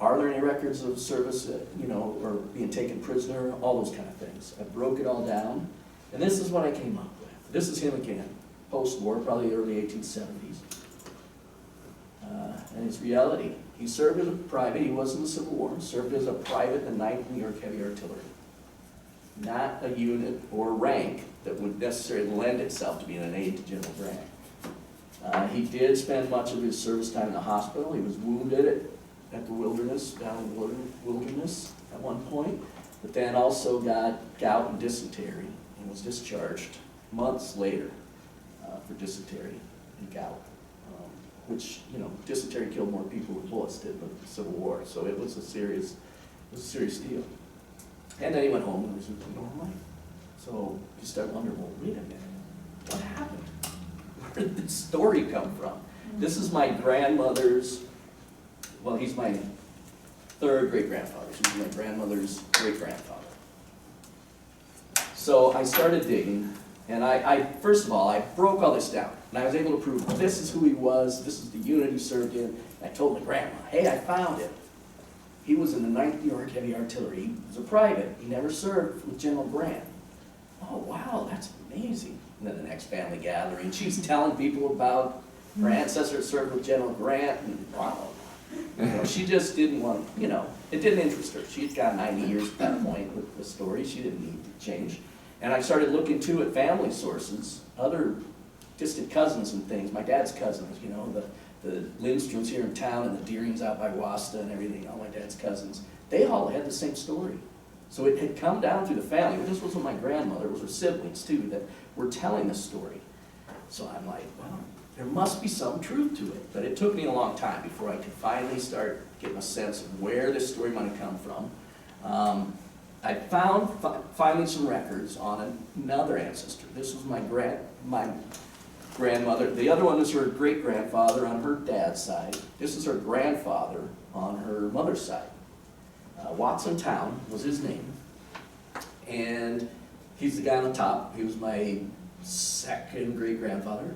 Are there any records of service, you know, or being taken prisoner, all those kind of things? I broke it all down, and this is what I came up with. This is him again, post-war, probably early 1870s. And it's reality. He served as a private, he was in the Civil War, served as a private in the 9th New York Heavy Artillery. Not a unit or rank that would necessarily lend itself to being an aide to General Grant. He did spend much of his service time in the hospital. He was wounded at the Wilderness, down in the Wilderness at one point, but then also got gout and dysentery and was discharged months later for dysentery and gout. Which, you know, dysentery killed more people than bullets did in the Civil War, so it was a serious deal. And then he went home and resumed a normal life. So you start wondering, well, wait a minute, what happened? Where did this story come from? This is my grandmother's, well, he's my third great-grandfather. He's my grandmother's great-grandfather. So I started digging, and I first of all, I broke all this down. And I was able to prove this is who he was, this is the unit he served in. And I told my grandma, hey, I found him. He was in the 9th New York Heavy Artillery. He was a private. He never served with General Grant. Oh, wow, that's amazing. And then the next family gathering, she's telling people about her ancestors served with General Grant. And wow, you know, she just didn't want, you know, it didn't interest her. She'd got 90 years at that point with the story. She didn't need to change. And I started looking too at family sources, other distant cousins and things, my dad's cousins, you know, the Lindstroms here in town and the Deerings out by Wasta and everything, all my dad's cousins, they all had the same story. So it had come down through the family, but this was with my grandmother, it was her siblings too, that were telling this story. So I'm like, well, there must be some truth to it. But it took me a long time before I could finally start getting a sense of where this story might have come from. I found finally some records on another ancestor. This was my grandmother. The other one was her great-grandfather on her dad's side. This is her grandfather on her mother's side. Watson Town was his name. And he's the guy on the top. He was my second great-grandfather.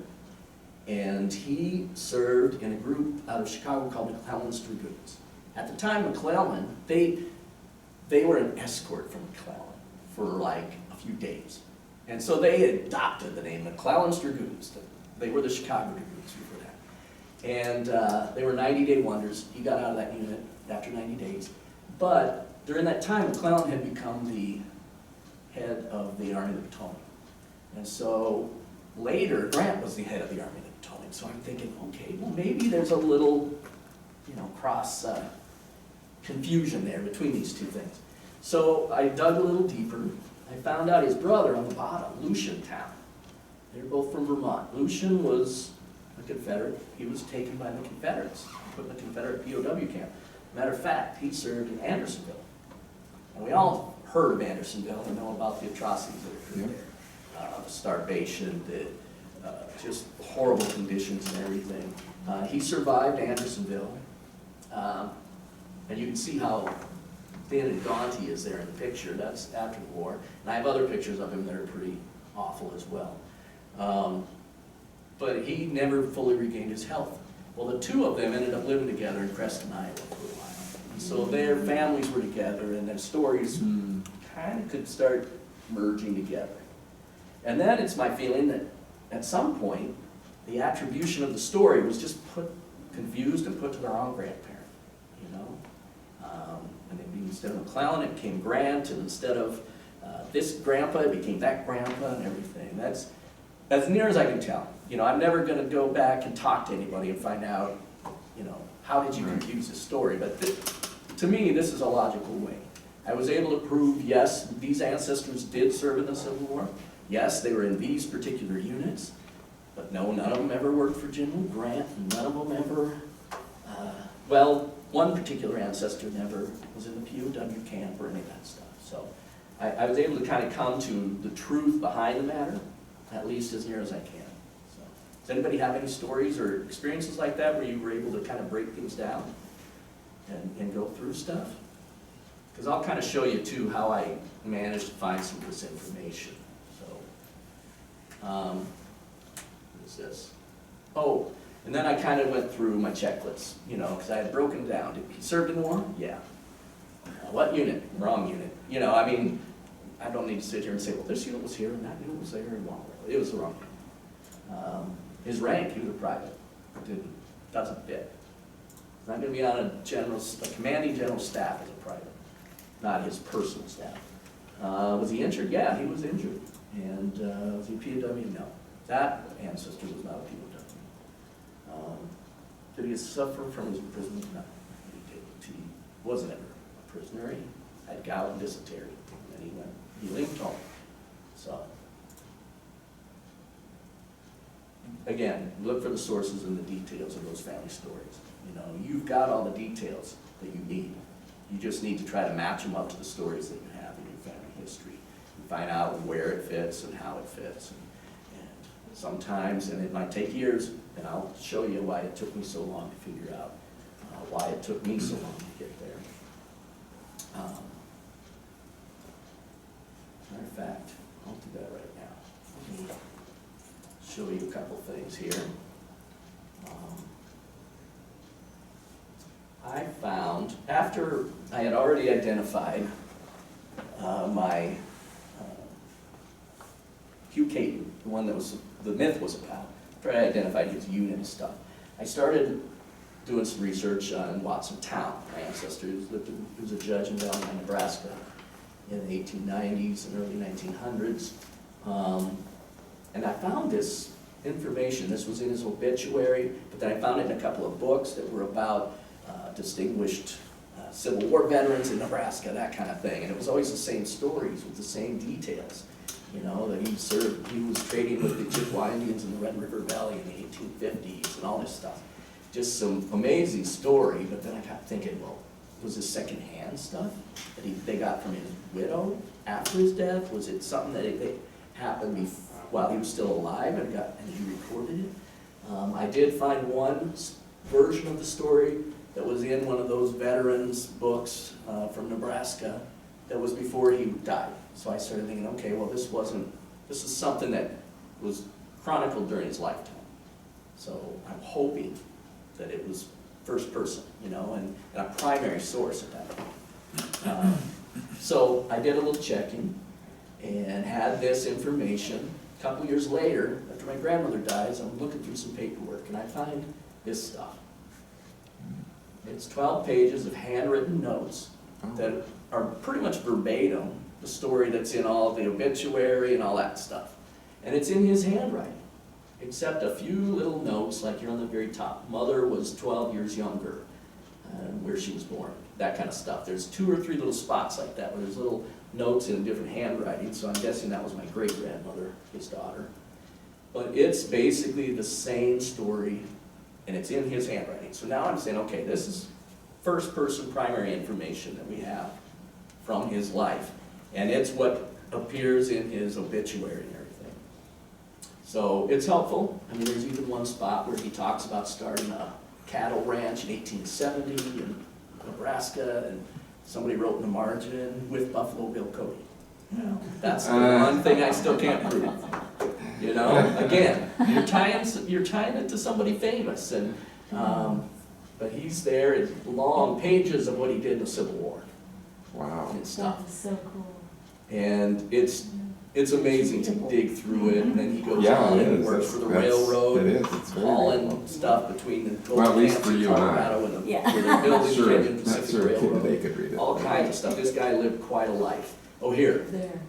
And he served in a group out of Chicago called McClellan's Dragoons. At the time, McClellan, they were an escort from McClellan for like a few days. And so they adopted the name McClellan's Dragoons. They were the Chicago Dragoons before that. And they were 90-day wonders. He got out of that unit after 90 days. But during that time, McClellan had become the head of the Army of the Potomac. And so later, Grant was the head of the Army of the Potomac. So I'm thinking, okay, well, maybe there's a little, cross confusion there between these two things. So I dug a little deeper. I found out his brother on the bottom, Lucian Town. They're both from Vermont. Lucian was a Confederate. He was taken by the Confederates, put in the Confederate POW camp. Matter of fact, he served in Andersonville. And we all heard of Andersonville and know about the atrocities that occurred there. The starvation, the just horrible conditions and everything. He survived Andersonville. And you can see how thin and gaunt he is there in the picture. That's after the war. And I have other pictures of him that are pretty awful as well. But he never fully regained his health. Well, the two of them ended up living together in Creston, Iowa for a while. And so their families were together and their stories kind of could start merging together. And then it's my feeling that at some point, the attribution of the story was just confused and put to the wrong grandparent, And maybe instead of McClellan, it became Grant, and instead of this grandpa, it became that grandpa and everything. That's as near as I can tell. I'm never going to go back and talk to anybody and find out, how did you confuse this story? But to me, this is a logical way. I was able to prove, yes, these ancestors did serve in the Civil War. Yes, they were in these particular units. But no, none of them ever worked for General Grant, and none of them ever, one particular ancestor never was in the POW camp or any of that stuff. So I was able to kind of come to the truth behind the matter, at least as near as I can. So, does anybody have any stories or experiences like that where you were able to kind of break things down and go through stuff? Because I'll kind of show you too how I managed to find some of this information. So, what is this? Oh, and then I kind of went through my checklist, because I had broken down. Did he served in the war? Yeah. What unit? Wrong unit. I don't need to sit here and say, well, this unit was here and that unit was there and wrong. It was the wrong unit. His rank, he was a private. Doesn't fit. He's not going to be on a commanding general staff as a private, not his personal staff. Was he injured? Yeah, he was injured. And was he a POW? No. That ancestor was not a POW. Did he suffer from his imprisonment? No, he didn't. He wasn't ever a prisoner. He had gout and dysentery, and he limped home. So, again, look for the sources and the details of those family stories. You've got all the details that you need. You just need to try to match them up to the stories that you have in your family history. And find out where it fits and how it fits. And sometimes, and it might take years, and I'll show you why it took me so long to figure out why it took me so long to get there. Matter of fact, I'll do that right now. Let me show you a couple things here. I found, after I had already identified my Hugh Caton, the one that the myth was about, after I identified his unit and stuff, I started doing some research on Watson Town, my ancestor who was a judge in Bellingham, Nebraska in the 1890s and early 1900s. And I found this information. This was in his obituary, but then I found it in a couple of books that were about distinguished Civil War veterans in Nebraska, that kind of thing. And it was always the same stories with the same details. That he was trading with the Chippewa Indians in the Red River Valley in the 1850s and all this stuff. Just some amazing story, but then I got thinking, well, was this secondhand stuff that they got from his widow after his death? Was it something that happened while he was still alive and he recorded it? I did find one version of the story that was in one of those veterans' books from Nebraska that was before he died. So I started thinking, okay, well, this is something that was chronicled during his lifetime. So I'm hoping that it was first person, and a primary source at that point. So I did a little checking and had this information. A couple years later, after my grandmother dies, I'm looking through some paperwork and I find this stuff. It's 12 pages of handwritten notes that are pretty much verbatim the story that's in all the obituary and all that stuff. And it's in his handwriting, except a few little notes, like here on the very top. Mother was 12 years younger, where she was born, that kind of stuff. There's 2 or 3 little spots like that where there's little notes in different handwriting, so I'm guessing that was my great-grandmother, his daughter. But it's basically the same story, and it's in his handwriting. So now I'm saying, okay, this is first-person primary information that we have from his life, and it's what appears in his obituary and everything. So it's helpful. I mean, there's even one spot where he talks about starting a cattle ranch in 1870 in Nebraska, and somebody wrote in the margin, with Buffalo Bill Cody. You know, that's the one thing I still can't prove. You know, again, you're tying it to somebody famous, and but he's there in long pages of what he did in the Civil War Wow. and stuff. That is so cool. And it's amazing to dig through it, and then he goes Yeah, on it and is. works for the That's- railroad, it is. It's very hauling cool. stuff between the gold Well, at least camps for in you and I. Colorado and the, Yeah. where they're building Sure, Union that's Pacific sure a kid today Railroad. could read it. All kinds of stuff. This guy lived quite a life. Oh, here, There.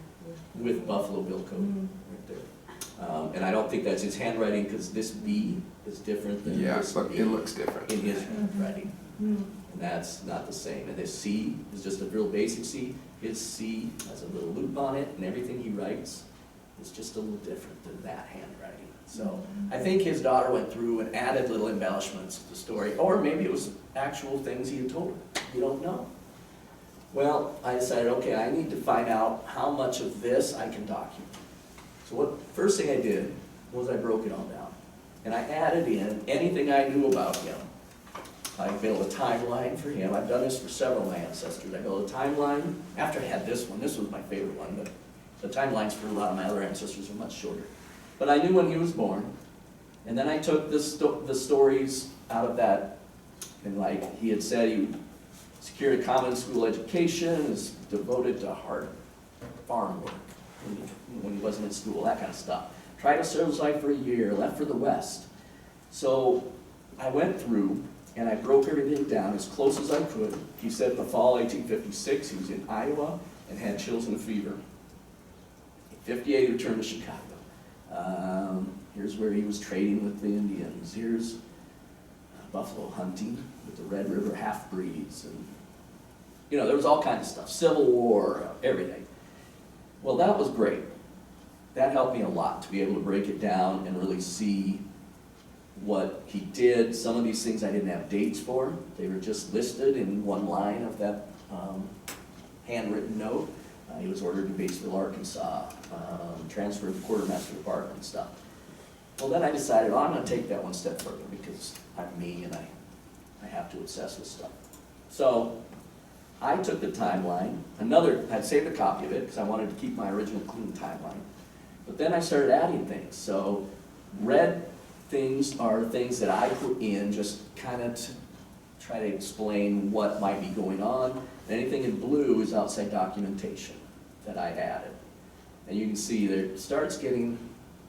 with Buffalo Bill Cody, right there. And I don't think that's his handwriting, because this B is different than Yeah, this but B it looks different. in his handwriting. And that's not the same. And this C is just a real basic C. His C has a little loop on it, and everything he writes is just a little different than that handwriting. So I think his daughter went through and added little embellishments to the story, or maybe it was actual things he had told her. You don't know. Well, I decided, okay, I need to find out how much of this I can document. So first thing I did was I broke it all down. And I added in anything I knew about him. I built a timeline for him. I've done this for several of my ancestors. I built a timeline. After I had this one, this was my favorite one, but the timelines for a lot of my other ancestors are much shorter. But I knew when he was born. And then I took the stories out of that, and like he had said, he secured a common school education, is devoted to hard farm work when he wasn't in school, that kind of stuff. Tried to serve his life for a year, left for the West. So I went through and I broke everything down as close as I could. He said in the fall 1856 he was in Iowa and had chills and a fever. In 58 he returned to Chicago. Here's where he was trading with the Indians. Here's buffalo hunting with the Red River half-breeds. And, you know, there was all kinds of stuff. Civil War, everything. Well, that was great. That helped me a lot to be able to break it down and really see what he did. Some of these things I didn't have dates for. They were just listed in one line of that handwritten note. He was ordered to Batesville, Arkansas, transferred to quartermaster department and stuff. Well, then I decided, I'm going to take that one step further because I'm me and I have to obsess with stuff. So I took the timeline, I'd saved a copy of it because I wanted to keep my original clean timeline. But then I started adding things. So red things are things that I put in just kind of to try to explain what might be going on. And anything in blue is outside documentation that I added. And you can see there it starts getting,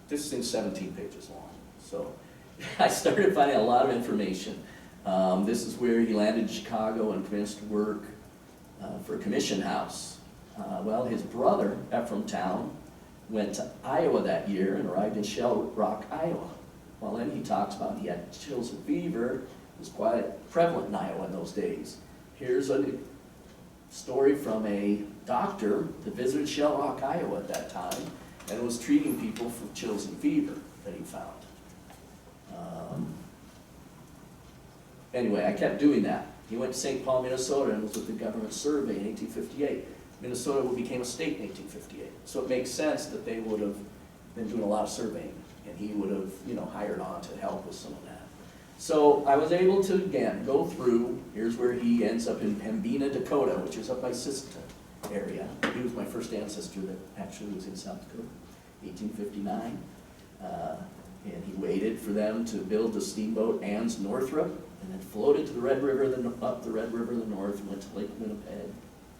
this thing's 17 pages long. So I started finding a lot of information. This is where he landed in Chicago and commenced work for a commission house. Well, his brother, from town, went to Iowa that year and arrived in Shell Rock, Iowa. Well, then he talks about he had chills and fever. It was quite prevalent in Iowa in those days. Here's a story from a doctor that visited Shell Rock, Iowa at that time and was treating people for chills and fever that he found. Anyway, I kept doing that. He went to St. Paul, Minnesota and was with the government survey in 1858. Minnesota became a state in 1858. So it makes sense that they would have been doing a lot of surveying and he would have, hired on to help with some of that. So I was able to, again, go through, here's where he ends up in Pembina, Dakota, which is up by Sisseton area. He was my first ancestor that actually was in South Dakota, 1859. And he waited for them to build the steamboat Ann's Northrop, and then floated to the Red River, up the Red River in the north, and went to Lake Winnipeg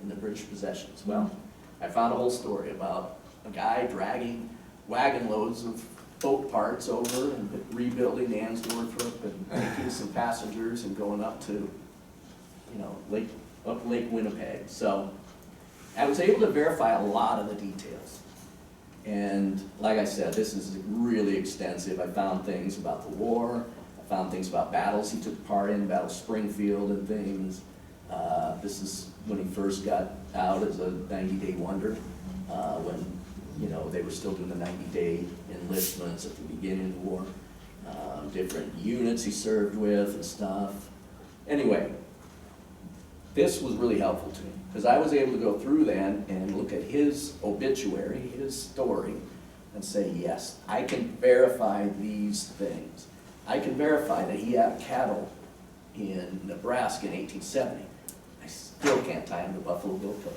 in the British possessions. Well, I found a whole story about a guy dragging wagon loads of boat parts over and rebuilding Nan's Northrop and taking some passengers and going up to, Lake Winnipeg. So I was able to verify a lot of the details. And like I said, this is really extensive. I found things about the war. I found things about battles he took part in, Battle of Springfield and things. This is when he first got out as a 90-day wonder, when, they were still doing the 90-day enlistments at the beginning of the war. Different units he served with and stuff. Anyway, this was really helpful to me, because I was able to go through that and look at his obituary, his story, and say, yes, I can verify these things. I can verify that he had cattle in Nebraska in 1870. I still can't tie him to Buffalo Bill Cody,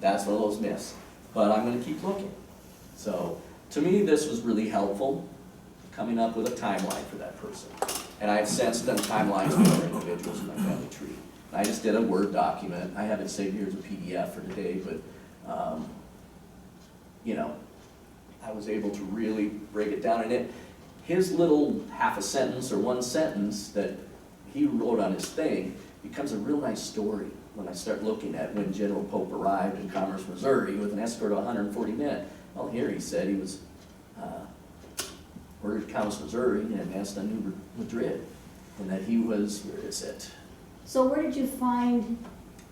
That's one of those myths. But I'm gonna keep looking. So, to me, this was really helpful, coming up with a timeline for that person. And I've since done timelines for other individuals in my family tree. I just did a Word document. I have it saved here as a PDF for today, but, I was able to really break it down. And his little half a sentence or one sentence that he wrote on his thing becomes a real nice story when I start looking at when General Pope arrived in Commerce, Missouri with an escort of 140 men. Well, here he said he was ordered to Commerce, Missouri and advanced on New Madrid. And that he was, where is it? So where did you find,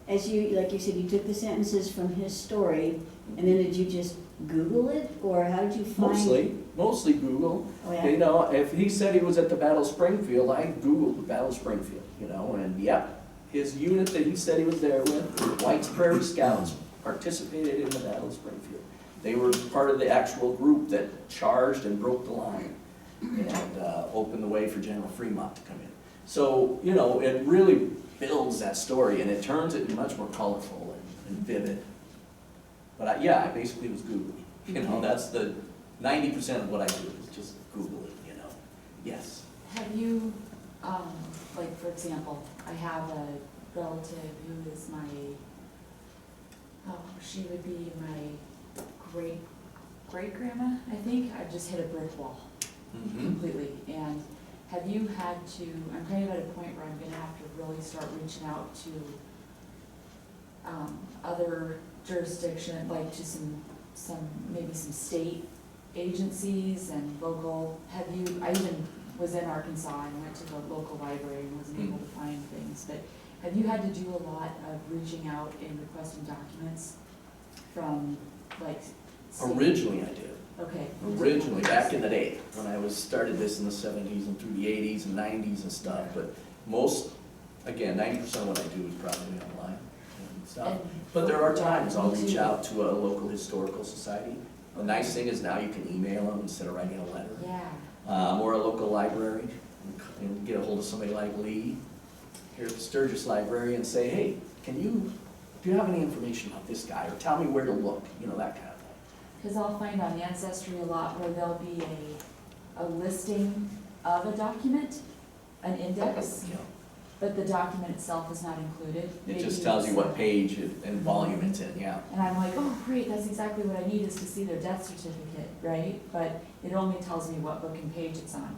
like you said, you took the sentences from his story, and then did you just Google it, or how did you find? Mostly Google. Oh, yeah. If he said he was at the Battle of Springfield, I Googled the Battle of Springfield, and yeah, his unit that he said he was there with, White's Prairie Scouts, participated in the Battle of Springfield. They were part of the actual group that charged and broke the line and opened the way for General Fremont to come in. So, it really builds that story, and it turns it much more colorful and vivid. But I basically was Googling. That's the 90% of what I do is just Google it, Yes. Have you, like, for example, I have a relative who is she would be my great-grandma, I think. I just hit a brick wall completely. And have you had to, I'm kind of at a point where I'm gonna have to really start reaching out to other jurisdiction, like to maybe some state agencies and local. I even was in Arkansas and went to the local library and wasn't able to find things, but have you had to do a lot of reaching out and requesting documents from, like, state? Originally I did. Okay. Originally, back in the day, when I started this in the 70s and through the 80s and 90s and stuff, but 90% of what I do is probably online and stuff. But there are times I'll reach out to a local historical society. The nice thing is now you can email them instead of writing a letter. Yeah. Or a local library, and get a hold of somebody like Lee here at the Sturgis Library and say, hey, do you have any information about this guy, or tell me where to look, that kind of thing. Because I'll find on Ancestry a lot where there'll be a listing of a document, an index, but the document itself is not included. It just tells you what page and volume it's in, yeah. And I'm like, oh, great, that's exactly what I need, is to see their death certificate, right? But it only tells me what book and page it's on.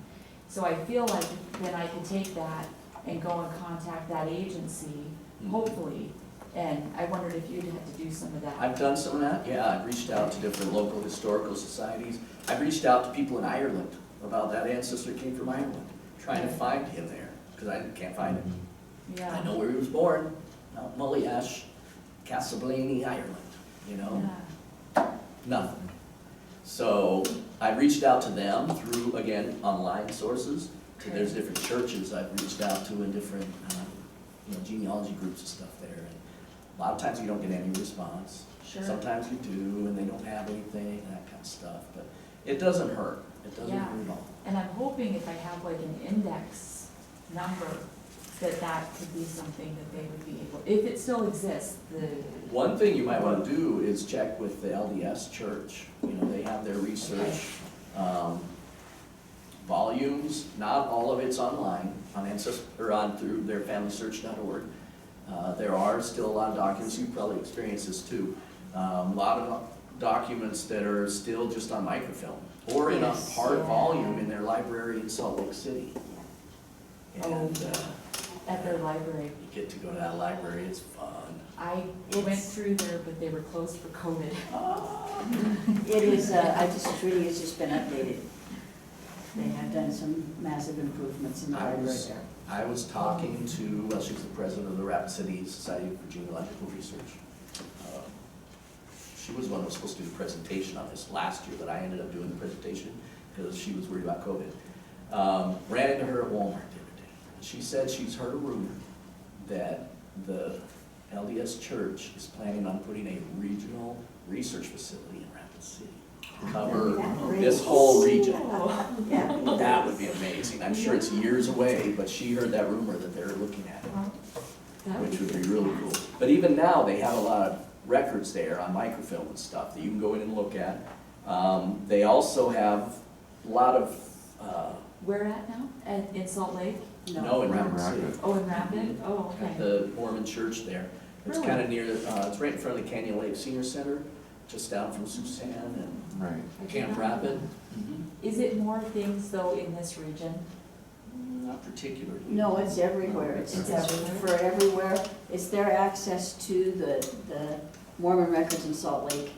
So I feel like then I can take that and go and contact that agency, hopefully. And I wondered if you'd had to do some of that. I've done some of that, yeah. I've reached out to different local historical societies. I've reached out to people in Ireland about that ancestor came from Ireland, trying to find him there, because I can't find him. Yeah. I know where he was born, Mount Mulliash, Castleblaney, Ireland, Nothing. So I reached out to them through, again, online sources. So there's different churches I've reached out to in different, genealogy groups and stuff there. And a lot of times you don't get any response. Sure. Sometimes you do, and they don't have anything, that kind of stuff. But it doesn't hurt. It doesn't Yeah. hurt at all. And I'm hoping if I have like an index number, that could be something that they would be able, if it still exists, One thing you might want to do is check with the LDS church. They have their research volumes. Not all of it's online on through their familysearch.org. There are still a lot of documents. You probably experience this too. A lot of documents that are still just on microfilm. or in a Yes, hard yeah. volume in their library in Salt Lake City. Oh, And At their library. you get to go to that library, it's fun. I went It's- through there, but they were closed for COVID. It is, it's just been updated. They have done some massive improvements in the I library was- there. I was talking to, well, she's the president of the Rapid City Society for Genealogical Research. She was the one that was supposed to do the presentation on this last year, but I ended up doing the presentation because she was worried about COVID. Ran into her at Walmart the other day. She said she's heard a rumor that the LDS Church is planning on putting a regional research facility in Rapid City to cover this whole region. Yeah. That would be amazing. I'm sure it's years away, but she heard that rumor that they're looking at it, That which would be really cool. But even now, they have a lot of records there on microfilm and stuff that you can go in and look at. They also have a lot of, Where at now? In Salt Lake? no, in Rapid City, Rapid. Oh, in Rapid? Oh, at okay. the Mormon church there. It's Really? kind of near, it's right in front of the Canyon Lake Senior Center, just down from Susan and Right. I did Camp not know Rapid. that. Is it more things though in this region? Not particularly. No, it's everywhere. It's It's everywhere? for everywhere. It's their access to the Mormon records in Salt Lake.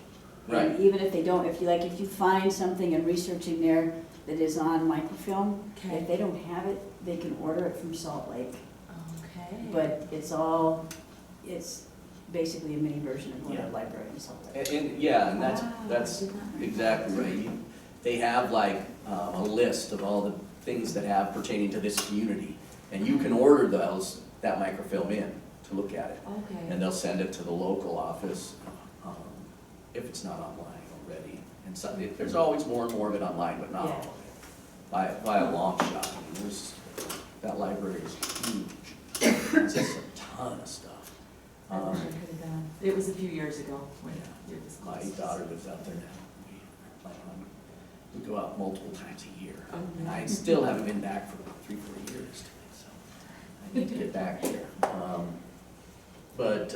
Right. And even if they don't, if you find something in researching there that is on microfilm, Okay. if they don't have it, they can order it from Salt Lake. Okay. But it's basically a mini version of what Yeah. our library in Salt Lake. And yeah, and Wow, I that's did not know exactly that. right. They have like a list of all the things that have pertaining to this community. And you can order that microfilm in to look at it. Okay. And they'll send it to the local office, if it's not online already. And so, there's always more and more of it online, but not all of it, by a long shot. I mean, that library is huge. It's just a ton of stuff. I wish I could have done. It was a few years ago when it was My closed. daughter lives out there now. We go out multiple times a year. Oh, And I yeah. still haven't been back for about 3-4 years, so I need to get back there. But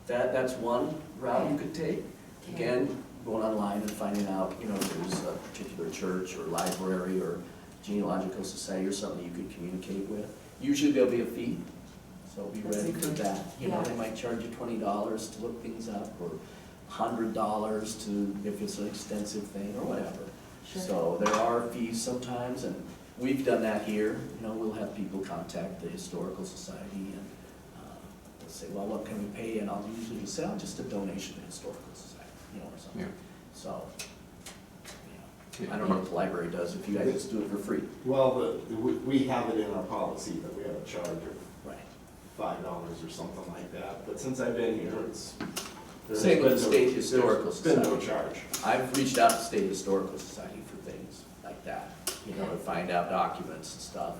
that's one route you could take. Again, going online and finding out, if there's a particular church or library or genealogical society or something you could communicate with. Usually there'll be a fee, so be That's ready for good. that. Yeah. They might charge you $20 to look things up, or $100 to, if it's an extensive thing, or whatever. Sure. So there are fees sometimes, and we've done that here. We'll have people contact the Historical Society and they'll say, well, what can we pay? And I'll usually just say, just a donation to the Historical Society, or something. Yeah. So, I don't know what the library does, if you guys just do it for free. Well, we have it in our policy that we have a charge of Right. $5 or something like that, but since I've been here, there's Same with been the no- State Historical there's been no Society. charge. I've reached out to State Historical Society for things like that, to find out documents and stuff.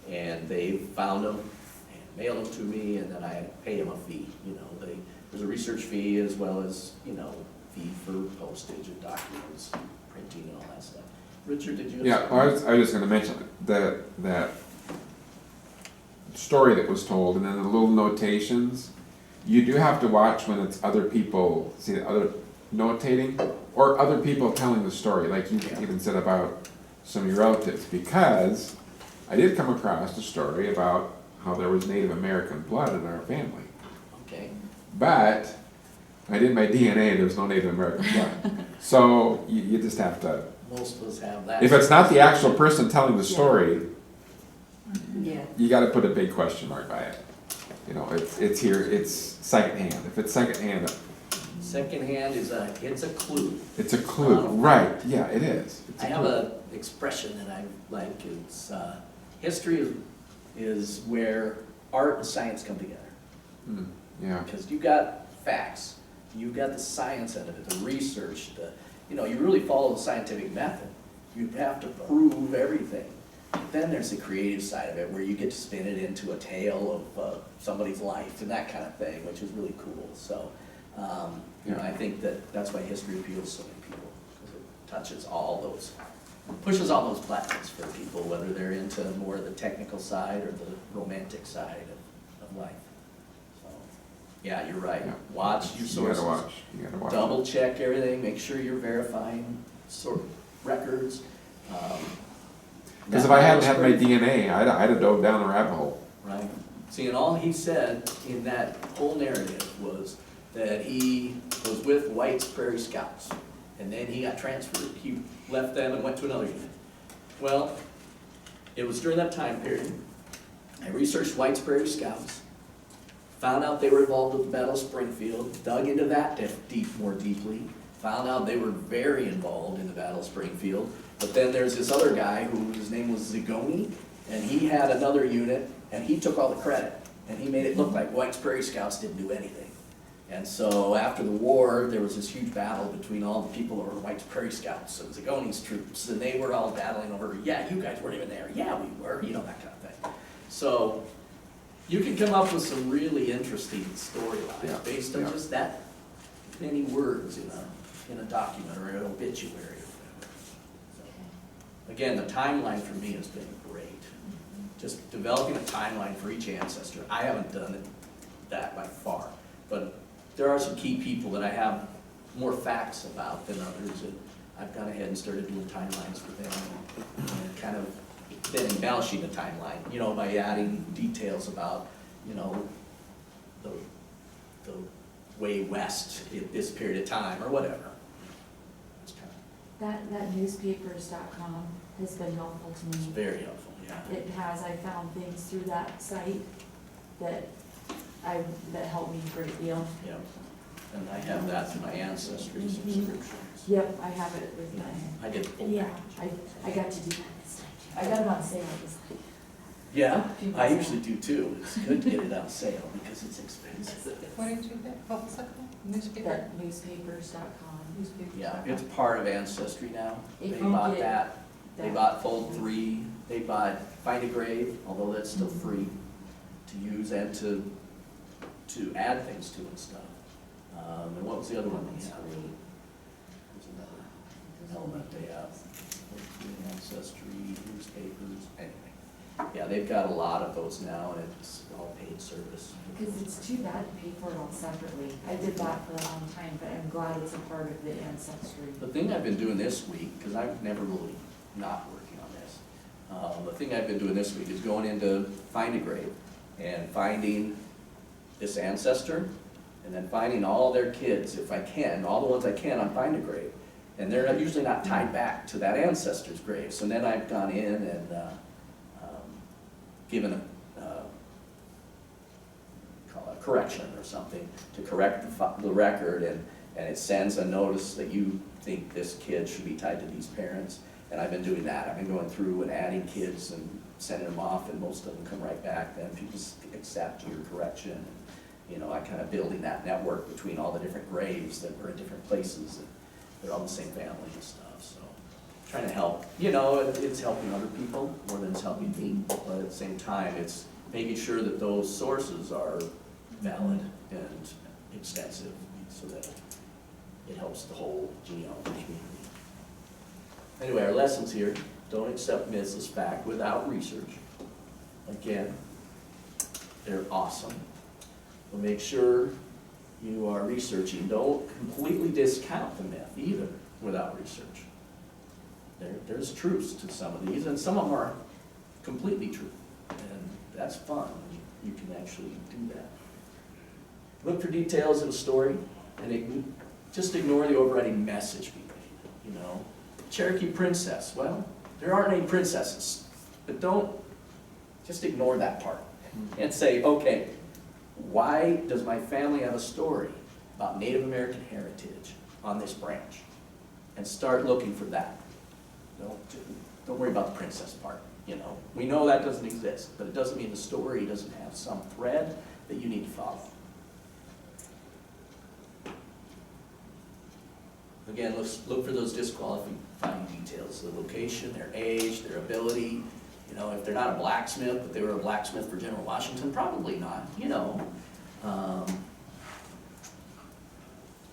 And they found them and mailed them to me, and then I pay them a fee, there's a research fee as well as, fee for postage of documents, printing and all that stuff. Richard, did you? have Yeah, something? I was just gonna mention that story that was told, and then the little notations. You do have to watch when it's other people, see other notating, or other people telling the story, like you Yeah. even said about some of your relatives, because I did come across a story about how there was Native American blood in our family. Okay, But I did my DNA, there's no Native American blood. So you just have to, most of us have that. if it's not the actual person telling the story, Yeah. you gotta put a big question mark by it. It's here, it's secondhand. If it's secondhand, Secondhand it's a clue. it's a clue, right, yeah, it is. It's I a have clue. a expression that I like, it's, history is where art and science come together. Yeah, Because you've got facts, you've got the science end of it, the research, you really follow the scientific method. You have to prove everything. But then there's the creative side of it, where you get to spin it into a tale of somebody's life and that kind of thing, which is really cool. So, I think that's why history appeals to so many people, because it touches pushes all those buttons for people, whether they're into more of the technical side or the romantic side of life. So, yeah, you're right. Yeah. Watch your you sources. gotta watch, you gotta watch. Double check everything, make sure you're verifying sort of records. Because if I hadn't had my DNA, I'd have dove down the rabbit hole. Right. See, and all he said in that whole narrative was that he was with White's Prairie Scouts, and then he got transferred. He left them and went to another unit. Well, it was during that time period. I researched White's Prairie Scouts, found out they were involved with the Battle of Springfield, dug into that more deeply, found out they were very involved in the Battle of Springfield. But then there's this other guy his name was Zigoni, and he had another unit, and he took all the credit. And he made it look like White's Prairie Scouts didn't do anything. And so after the war, there was this huge battle between all the people who were White's Prairie Scouts and Zigoni's troops, and they were all battling over, yeah, you guys weren't even there, yeah, we were, you know, that kind of thing. So you can come up with some really interesting storylines Yeah, based on yeah. just that many words in a document or an obituary. Again, the timeline for me has been great. Just developing a timeline for each ancestor. I haven't done that by far, but there are some key people that I have more facts about than others, and I've gone ahead and started doing timelines for them and kind of then embellishing the timeline, you know, by adding details about, you know, the way west at this period of time or whatever. It's kind of, That newspapers.com has been helpful to it's me. very helpful, yeah. It has, I found things through that site that helped me a great deal. Yep. And I have that through my ancestry subscriptions. Yep, I have it with You know, my, I did full yeah, package. I got to do that this time too. I got it on sale this time. Yeah, I usually do too. It's good to get it on sale because it's expensive. What did you get? What was that called? Newspaper? That newspapers.com. Newspaper. Yeah, it's part of Ancestry now. If They you bought get that. They bought Fold 3. They bought Find a Grave, although that's still free to use and to add things to and stuff. And what was the other one they had? There's another element they have. Ancestry, newspapers, anyway. Yeah, they've got a lot of those now, and it's all paid service. Because it's too bad to pay for it all separately. I did that for a long time, but I'm glad it's a part of the ancestry. The thing I've been doing this week, because I've never really not working on this, the thing I've been doing this week is going into Find a Grave and finding this ancestor, and then finding all their kids, if I can, all the ones I can on Find a Grave. And they're usually not tied back to that ancestor's grave. So then I've gone in and given call it a correction or something to correct the record, and it sends a notice that you think this kid should be tied to these parents. And I've been doing that. I've been going through and adding kids and sending them off, and most of them come right back. Then people accept your correction. And, you know, I kind of building that network between all the different graves that were in different places. And they're all the same family and stuff. So trying to help. You know, it's helping other people more than it's helping me. But at the same time, it's making sure that those sources are valid and extensive so that it helps the whole genealogy community. Anyway, our lessons here: don't accept myths as fact without research. Again, they're awesome. But make sure you are researching. Don't completely discount the myth either without research. There's truths to some of these, and some of them are completely true. And that's fun. You can actually do that. Look for details in a story, and just ignore the overriding message being made. You know, Cherokee princess. Well, there aren't any princesses, but don't just ignore that part and say, okay, why does my family have a story about Native American heritage on this branch? And start looking for that. Don't worry about the princess part. You know, we know that doesn't exist, but it doesn't mean the story doesn't have some thread that you need to follow. Again, look for those disqualifying details: the location, their age, their ability. You know, if they're not a blacksmith, but they were a blacksmith for General Washington, probably not. You know,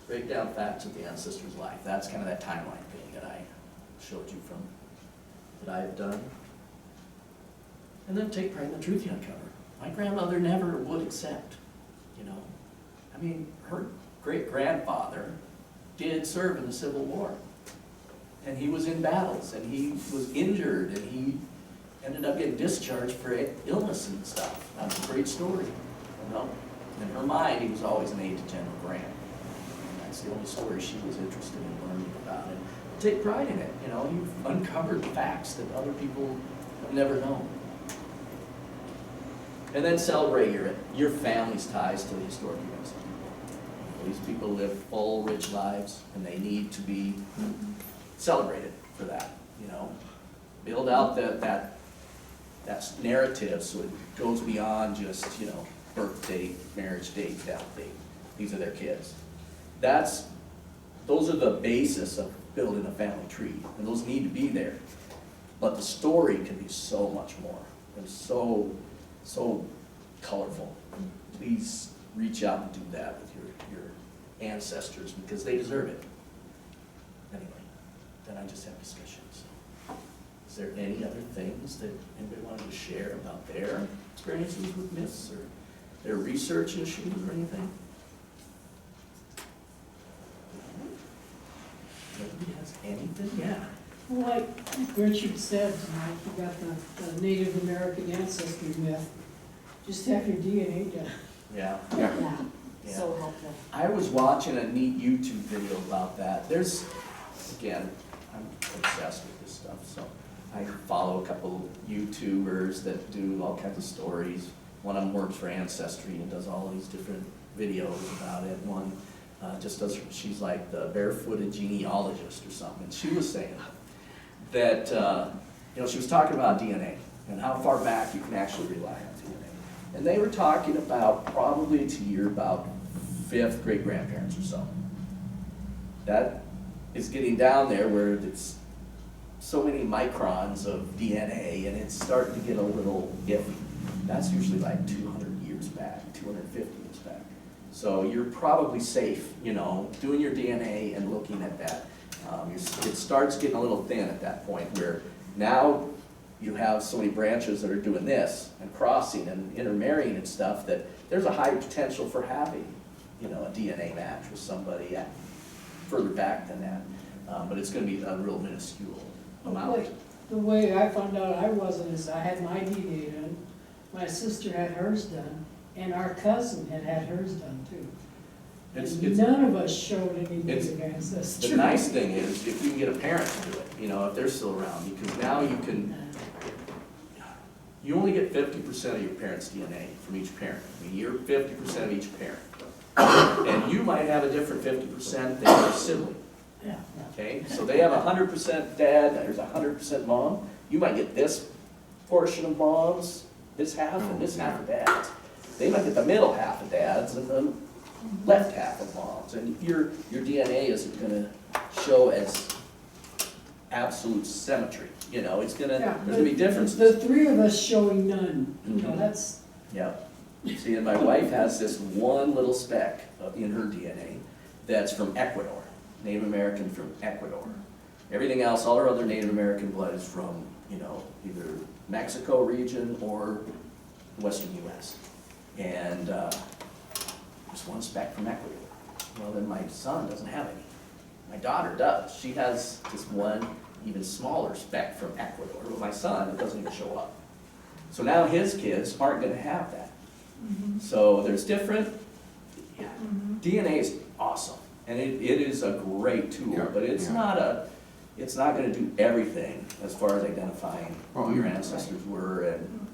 break down facts of the ancestor's life. That's kind of that timeline thing that I showed you from that I've done. And then take pride in the truth you uncover. My grandmother never would accept. You know, I mean, her great grandfather did serve in the Civil War. and he was in battles, and he was injured, and he ended up getting discharged for illness and stuff. That's a great story, you know? In her mind, he was always an aide to General Grant. And that's the only story she was interested in learning about. And take pride in it, you know? You've uncovered facts that other people have never known. And then celebrate your family's ties to the historic events of people. These people live full, rich lives, and they need to be celebrated for that, you know? Build out that narrative so it goes beyond just, you know, birth date, marriage date, death date. These are their kids. Those are the basis of building a family tree, and those need to be there. But the story can be so much more, and so colorful. Please reach out and do that with your ancestors, because they deserve it. Anyway, then I just have discussions. Is there any other things that anybody wanted to share about their experiences with myths or their research issues or anything? Nobody has anything? Yeah. Well, like Richard said tonight, you got the Native American ancestry myth. Just have your DNA done. Yeah. Yeah. Yeah, so helpful. I was watching a neat YouTube video about that. There's, again, I'm obsessed with this stuff, so I follow a couple YouTubers that do all kinds of stories. One of them works for Ancestry and does all these different videos about it. One just does, she's like the barefooted genealogist or something. And she was saying that, you know, she was talking about DNA and how far back you can actually rely on DNA. And they were talking about probably to your about 5th great-grandparents or so. That is getting down there where it's so many microns of DNA and it's starting to get a little iffy. That's usually like 200 years back, 250 years back. So you're probably safe, you know, doing your DNA and looking at that. It starts getting a little thin at that point where now you have so many branches that are doing this and crossing and intermarrying and stuff that there's a high potential for having, you know, a DNA match with somebody further back than that. But it's going to be a real minuscule amount. The way I found out I wasn't is I had my DNA done, my sister had hers done, and our cousin had hers done too. None of us showed any native ancestry. The nice thing is if you can get a parent to do it, you know, if they're still around, because now you only get 50% of your parent's DNA from each parent. I mean, you're 50% of each parent. And you might have a different 50% than your sibling. Yeah. Okay, so they have 100% dad, there's 100% mom. You might get this portion of moms, this half, and this half of dads. They might get the middle half of dads and the left half of moms. And your DNA isn't going to show as absolute symmetry. You know, it's gonna, Yeah, there's gonna be differences. The three of us showing none, you know, Mhm. that's, Yeah. See, and my wife has this one little speck in her DNA that's from Ecuador, Native American from Ecuador. Everything else, all her other Native American blood is from, you know, either Mexico region or the Western US. And just one speck from Ecuador. Well, then my son doesn't have any. My daughter does. She has this one even smaller speck from Ecuador. But my son, it doesn't even show up. So now his kids aren't going to have that. So there's different, DNA is awesome, and it is a great tool, Yeah, but it's yeah. it's not going to do everything as far as identifying who your ancestors were and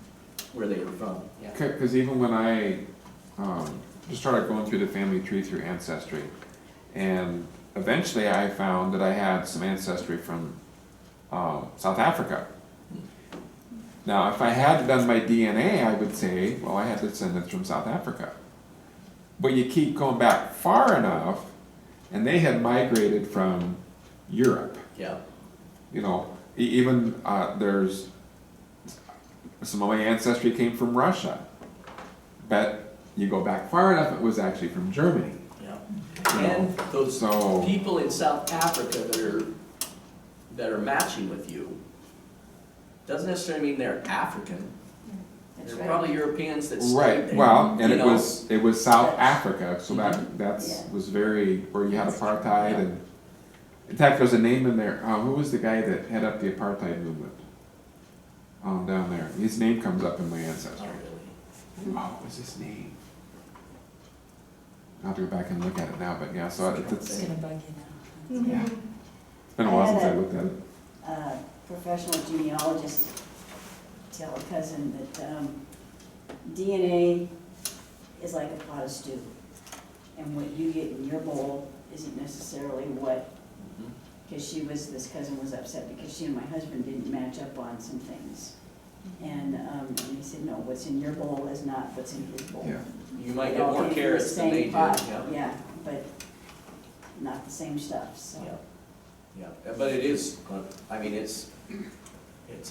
where they were from. Yeah. Because even when I just started going through the family tree through Ancestry, and eventually I found that I had some ancestry from South Africa. Now, if I had done my DNA, I would say, well, I had descendants from South Africa. But you keep going back far enough, and they had migrated from Europe. Yeah. You know, even there's some of my ancestry came from Russia. But you go back far enough, it was actually from Germany. Yeah. And those people in South Africa that are matching with you doesn't necessarily mean they're African. That's They're right. probably Europeans that stayed Right, there. well, and you it know? was South Africa, so that Yeah. was very, where you had apartheid and In fact, there's a name in there, who was the guy that headed up the apartheid movement? Down there, his name comes up in my Oh, ancestry. really? What was his name? I'll have to go back and look at it now, but yeah, so it's It's gonna bug you now. yeah. It's been a while since I I had a- looked at it. Professional genealogist tell a cousin that DNA is like a pot of stew. And what you get in your bowl isn't necessarily what, Mhm. because this cousin was upset because she and my husband didn't match up on some things. And he said, no, what's in your bowl is not what's in his bowl. Yeah. You might It get all more came from the carrots than they same did, pot, yeah. Yeah, but not the same stuff, so. Yeah, but it is, I mean, it's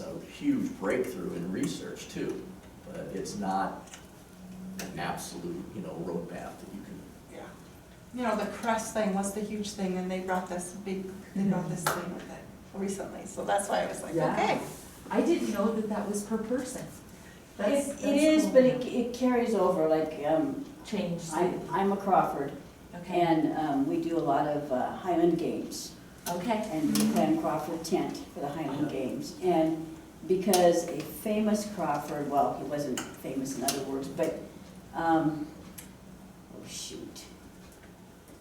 a huge breakthrough in research too, but it's not an absolute, roadmap that you can. Yeah. You know, the crest thing was the huge thing, and they brought this thing with it recently, so that's why I was like, Yeah. okay. I didn't know that was per person. That's It is, cool. but it carries over, like, Change. I'm a Crawford, Okay, and we do a lot of Highland Games. okay. And we plan Crawford tent for the Highland Games. And because a famous Crawford, well, he wasn't famous in other words, but, oh shoot.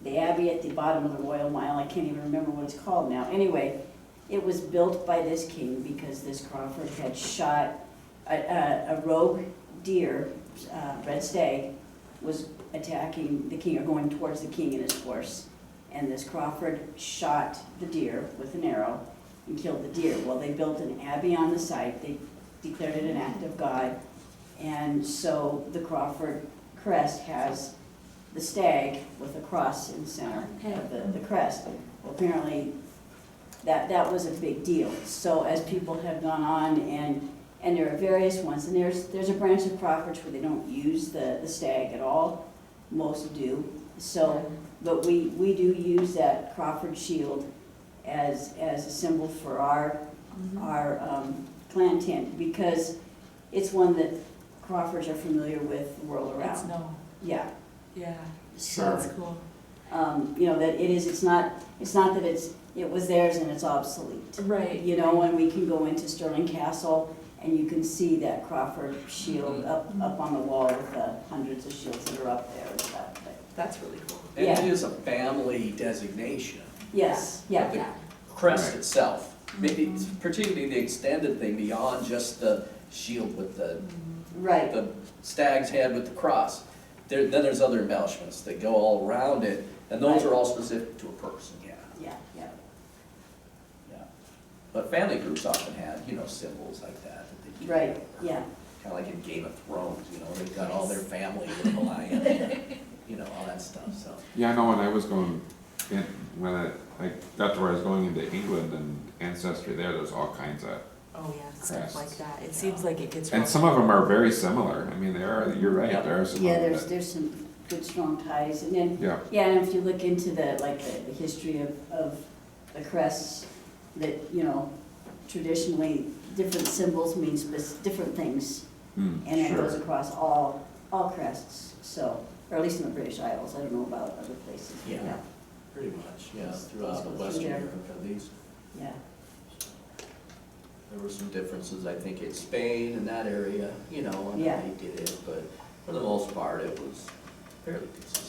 The Abbey at the bottom of the Royal Mile, I can't even remember what it's called now. Anyway, it was built by this king because this Crawford had shot a rogue deer, red stag, was attacking the king or going towards the king and his horse. And this Crawford shot the deer with an arrow and killed the deer. Well, they built an abbey on the site. They declared it an act of God. And so the Crawford crest has the stag with a cross in the center of the crest. Well, apparently that was a big deal. So as people have gone on and there are various ones, and there's a branch of Crawfords where they don't use the stag at all. Most do. So, but we do use that Crawford shield as a symbol for our clan tent, because it's one that Crawfords are familiar with the world It's around. no, Yeah. yeah, So, that's cool. that it's not that it was theirs and it's obsolete. Right. And we can go into Stirling Castle and you can see that Crawford shield up on the wall with the hundreds of shields that are up there and stuff, but, That's really cool. And Yeah. it is a family designation. yes, yeah. The crest Right. itself, maybe particularly the extended thing beyond just the shield with the Right, stag's head with the cross. Then there's other embellishments that go all around it, and those Right. are all specific to a person, yeah. yeah. But family groups often have, symbols like that they keep. Right, yeah. Kind of like in Game of Thrones, they've got all their family with the lion, all that stuff, so. Yeah, I know when I was going, when I got to where I was going into England and Ancestry there's all kinds of, Oh, yeah, stuff like Crests. that. It seems like it gets. and some of them are very similar. I mean, you're right, Yeah. there are some. Yeah, of them there's some good strong ties, and then, Yeah, yeah, and if you look into the history of the crests, that, traditionally, different symbols mean different things, and it goes sure. across all crests, so, or at least in the British Isles, I don't know about other places. Yeah. Pretty much, yeah, Let's throughout go the through Western there. Europe, at least. Yeah, There were some differences, I think, in Spain and that area, and how Yeah. they did it, but for the most part, it was fairly consistent.